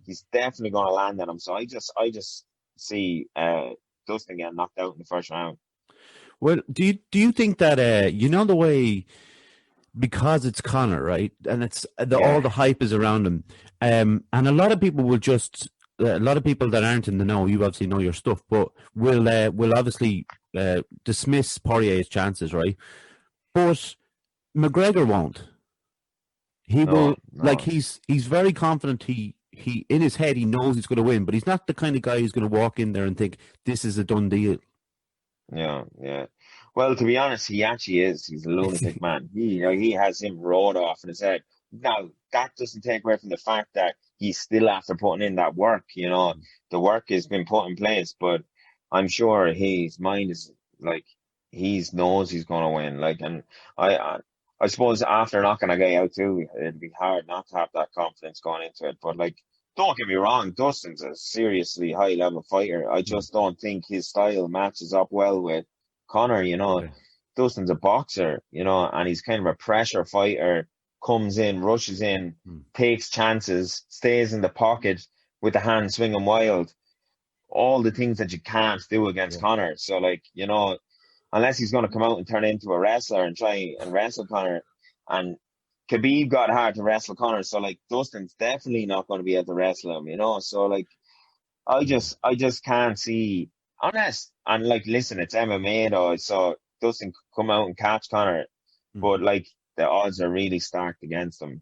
he's definitely going to land on him. So I just see Dustin getting knocked out in the first round. Well, do you think that the way, because it's Conor, right, and it's all the hype is around him, and a lot of people will just a lot of people that aren't in the know, you obviously know your stuff, but will obviously dismiss Poirier's chances, right? But McGregor won't. He will, like, he's very confident. He in his head he knows he's going to win, but he's not the kind of guy who's going to walk in there and think this is a done deal. Yeah. Well, to be honest, he actually is. He's a lunatic man. He has him rolled off in his head. Now that doesn't take away from the fact that he's still after putting in that work. The work has been put in place, but I'm sure his mind is like he knows he's going to win. Like, and I suppose after knocking a guy out too, it'd be hard not to have that confidence going into it. But like, don't get me wrong, Dustin's a seriously high-level fighter. I just don't think his style matches up well with Conor. Dustin's a boxer, and he's kind of a pressure fighter, comes in, rushes in, takes chances, stays in the pocket with the hand swinging wild. All the things that you can't do against Conor. So, unless he's going to come out and turn into a wrestler and try and wrestle Conor, and Khabib got hard to wrestle Conor, so Dustin's definitely not going to be able to wrestle him. So I just can't see, unless, and listen, it's MMA though, so Dustin could come out and catch Conor, but the odds are really stacked against him.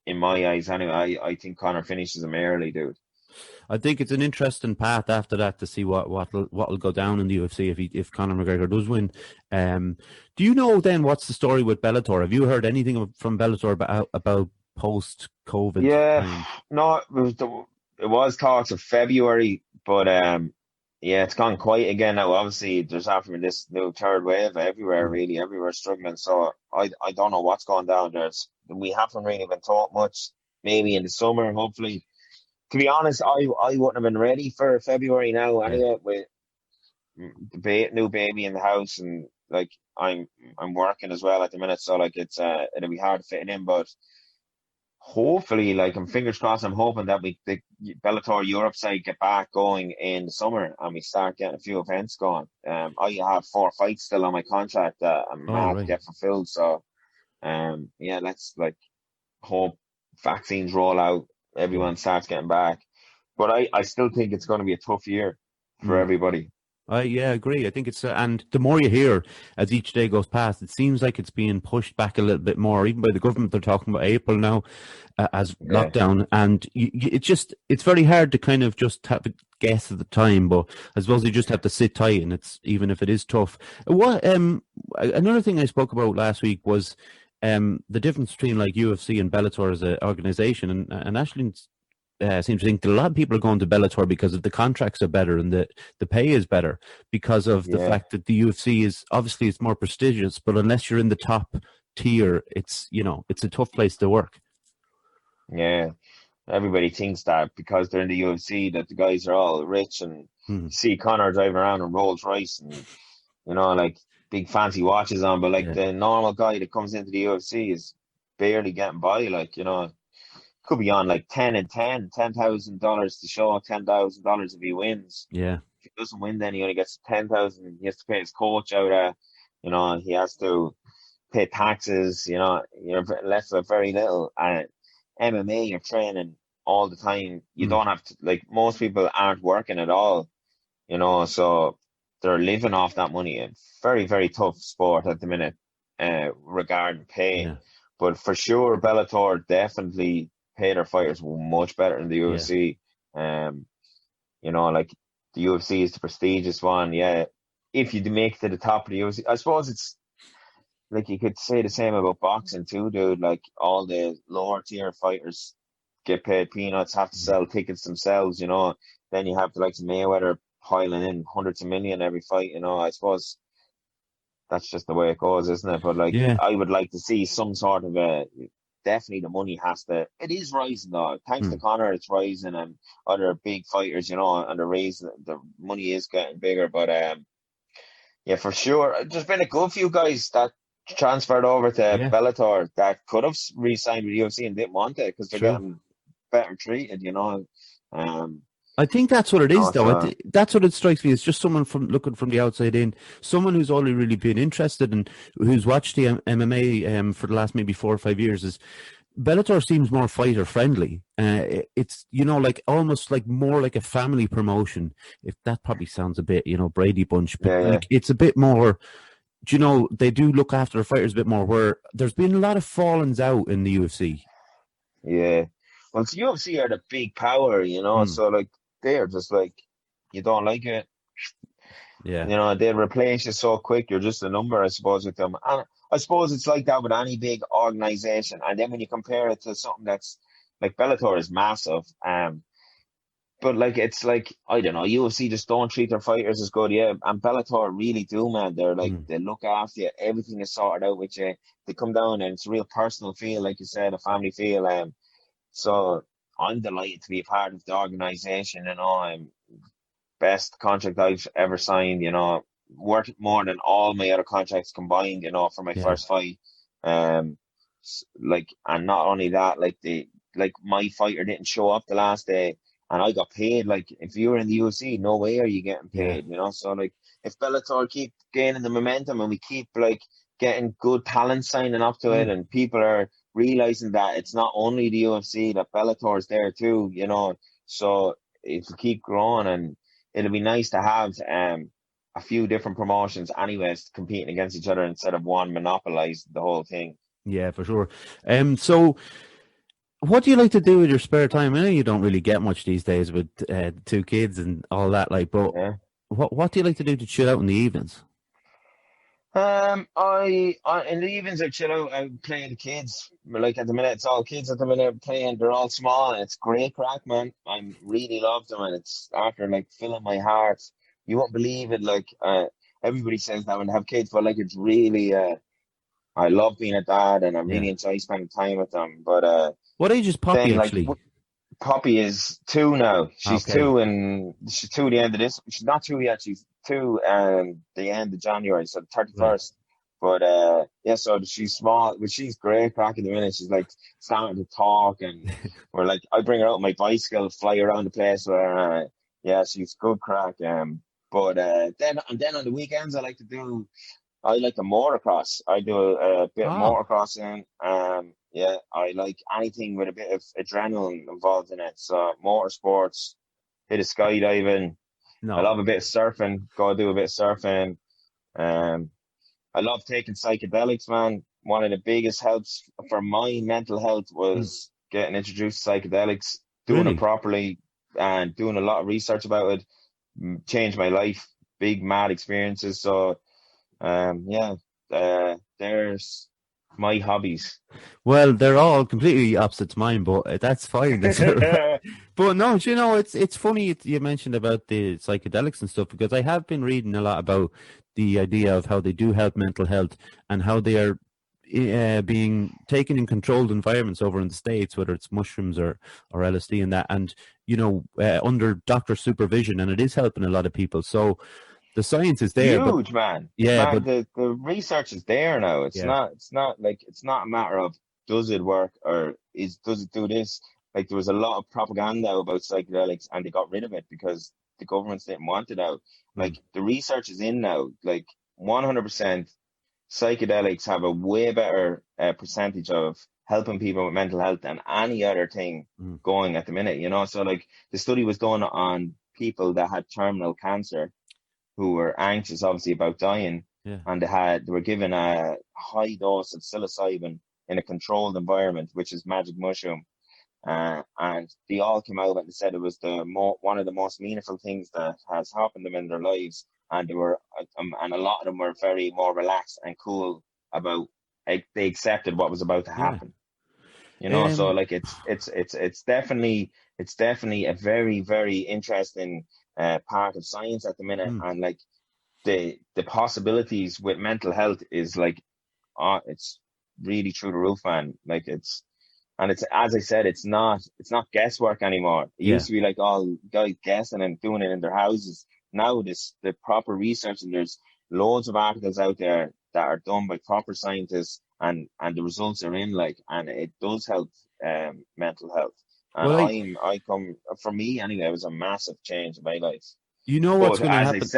In my eyes, anyway. I think Conor finishes him early, dude. I think it's an interesting path after that to see what'll go down in the UFC if Conor McGregor does win. Do you know then what's the story with Bellator? Have you heard anything from Bellator about post-COVID? Yeah, no, it was talks of February, but it's gone quiet again now. Obviously, there's after this new third wave everywhere, really, everywhere struggling. So I don't know what's going down there. We haven't really been taught much. Maybe in the summer, hopefully. To be honest, I wouldn't have been ready for February now anyway, with the new baby in the house, and I'm working as well at the minute, so it's it'll be hard fitting in, but hopefully, I'm fingers crossed, I'm hoping that the Bellator Europe side get back going in the summer and we start getting a few events going. I have 4 fights still on my contract that I'm mad to get fulfilled, so let's hope vaccines roll out, everyone starts getting back. But I still think it's going to be a tough year for everybody. I agree. I think it's and the more you hear as each day goes past, it seems like it's being pushed back a little bit more. Even by the government, they're talking about April now as lockdown, and it's very hard to kind of just have a guess at the time. But I suppose you just have to sit tight, and it's even if it is tough. What another thing I spoke about last week was the difference between UFC and Bellator as an organization, and Ashley seems to think that a lot of people are going to Bellator because of the contracts are better and the pay is better because of the fact that the UFC is obviously it's more prestigious, but unless you're in the top tier, it's a tough place to work. Yeah, everybody thinks that because they're in the UFC that the guys are all rich, and see Conor driving around in Rolls Royce and big fancy watches on, but the normal guy that comes into the UFC is barely getting by, could be on $10,000 to show, $10,000 if he wins. Yeah. If he doesn't win, then he only gets 10,000. He has to pay his coach out. He has to pay taxes. You're left with very little. And MMA, you're training all the time. You don't have to most people aren't working at all. So they're living off that money. It's very, very tough sport at the minute, regarding pay. Yeah. But for sure, Bellator definitely pay their fighters much better than the UFC. The UFC is the prestigious one. Yeah, if you make it to the top of the UFC, I suppose it's you could say the same about boxing too, dude. All the lower tier fighters get paid peanuts, have to sell tickets themselves. Then you have the likes of Mayweather piling in hundreds of million every fight. I suppose that's just the way it goes, isn't it? But I would like to see some sort of definitely the money it is rising though. Thanks to Conor, it's rising, and other big fighters, and the money is getting bigger. But for sure, there's been a good few guys that transferred over to Bellator that could have re-signed with UFC and didn't want it because they're getting better treated, I think that's what it is, though. That's what it strikes me. It's just someone looking from the outside in, someone who's only really been interested and who's watched the MMA for the last maybe 4 or 5 years. Is Bellator seems more fighter friendly. It's almost more like a family promotion. If that probably sounds a bit Brady Bunch, but it's a bit more. They do look after the fighters a bit more. Where there's been a lot of fallings out in the UFC. Yeah, well, the UFC are the big power, so they're just you don't like it. Yeah. They replace you so quick. You're just a number, I suppose, with them. And I suppose it's like that with any big organization. And then when you compare it to something that's Bellator is massive. But it's I don't know, UFC just don't treat their fighters as good. Yeah, and Bellator really do, man. They're they look after you. Everything is sorted out with you. They come down and it's a real personal feel, like you said, a family feel. So I'm delighted to be a part of the organization. Best contract I've ever signed. worth more than all my other contracts combined, for my Yeah. first fight. Um, like, and not only that, like my fighter didn't show up the last day, and I got paid. Like, if you were in the UFC, no way are you getting Yeah. paid, So, like, if Bellator keep gaining the momentum and we keep like getting good talent signing up to it, Mm. and people are realizing that it's not only the UFC, that Bellator is there too, So it'll keep growing, and it'll be nice to have a few different promotions anyways competing against each other instead of one monopolize the whole thing. Yeah, for sure. So what do you like to do with your spare time? I know you don't really get much these days with two kids and all that, like, but Yeah. what do you like to do to chill out in the evenings? I in the evenings I chill out. I play with the kids. Like, at the minute, it's all kids at the minute playing. They're all small, and it's great crack, man. I really love them, and it's after like filling my heart. You won't believe it. Like, everybody says that when they have kids, but like, it's really. I love being a dad, and I Yeah. really enjoy spending time with them. But What age is Poppy then, like, actually? Poppy is 2 now. She's Okay. 2, and she's 2 at the end of this. She's not 2 yet. She's 2 the end of January, so the Right. 31st. But yeah, so she's small, but she's great crack in the minute. She's like starting to talk, and we're like, I bring her out on my bicycle, fly around the place with her. Yeah, she's good crack. But then on the weekends, I like the motocross. I do a bit of Oh, motocrossing. Yeah, I like anything with a bit of adrenaline involved in it. So motorsports, bit of skydiving. I no. love a bit of surfing. Go do a bit of surfing. Um, I love taking psychedelics, man. One of the biggest helps for my mental health Mm. was getting introduced to psychedelics, doing it Really? properly, and doing a lot of research about it. Changed my life. Big mad experiences. So yeah, there's my hobbies. Well, they're all completely opposite to mine, but that's fine. That's all right. But no, do you know, it's funny you mentioned about the psychedelics and stuff, because I have been reading a lot about the idea of how they do help mental health and how they are being taken in controlled environments over in the States, whether it's mushrooms or LSD and that, and under doctor supervision, and it is helping a lot of people. So the science is there, but Huge, man. yeah, Man, but the research is there now. yeah, It's not like, it's not a matter of does it work or does it do this? Like, there was a lot of propaganda about psychedelics, and they got rid of it because the governments didn't want it out. mm, Like, the research is in now. Like, 100% psychedelics have a way better percentage of helping people with mental health than any other thing mm, going at the minute, So, like, the study was done on people that had terminal cancer, who were anxious, obviously, about dying, yeah, and they were given a high dose of psilocybin in a controlled environment, which is magic mushroom. And they all came out and said it was one of the most meaningful things that has happened to them in their lives. And and a lot of them were very more relaxed and cool about, like, they accepted what was about to yeah. happen. So, Um, like, it's definitely a very, very interesting part of science at the minute. mm, And like, the possibilities with mental health is like, it's really through the roof, man. Like, it's, as I said, it's not guesswork anymore. It yeah, used to be like all guys guessing and doing it in their houses. Now the proper research, and there's loads of articles out there that are done by proper scientists, and the results are in, like, and it does help mental health. And well, I come, for me anyway, it was a massive change in my life. you know what's But going to happen.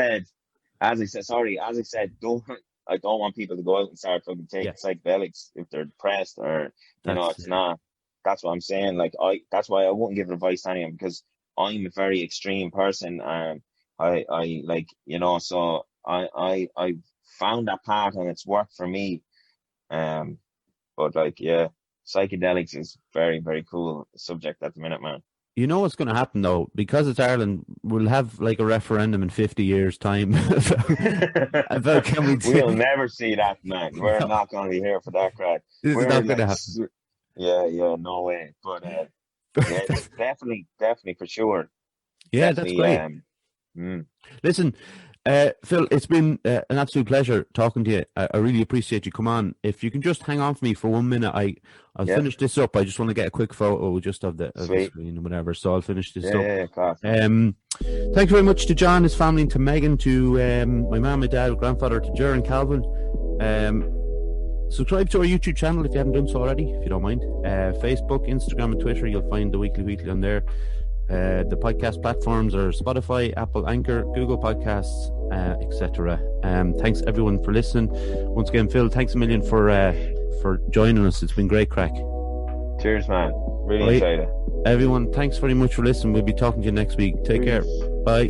don't I don't want people to go out and start fucking Yeah, taking psychedelics if they're depressed, or that's it's not. That's what I'm saying. Like, that's why I wouldn't give advice to anyone, because I'm a very extreme person. I like, so I found that path, and it's worked for me. Um, but like, yeah, psychedelics is very, very cool subject at the minute, man. you know what's going to happen though, because it's Ireland. We'll have like a referendum in 50 years' time about can we do. We'll never see that, man. We're No, not going to be here for that crowd. this is We're not going to like, happen. yeah, yeah, no way. But yeah, definitely, definitely for sure. Yeah, that's Definitely. great. Mm, Listen, Phil, it's been an absolute pleasure talking to you. I really appreciate you come on. If you can just hang on for me for 1 minute, I'll finish this up. I just want to get a quick photo just of the screen and whatever. So I'll finish this up. Yeah, class. Thanks very much to John, his family, and to Megan, to my mum, my dad, grandfather, to Jer and Calvin. Subscribe to our YouTube channel if you haven't done so already, if you don't mind. Facebook, Instagram, and Twitter. You'll find the Wheatley on there. The podcast platforms are Spotify, Apple, Anchor, Google Podcasts, etc. Thanks everyone for listening. Once again, Phil, thanks a million for joining us. It's been great crack. Cheers, man. Really excited. Everyone, thanks very much for listening. We'll be talking to you next week. Take care. Bye.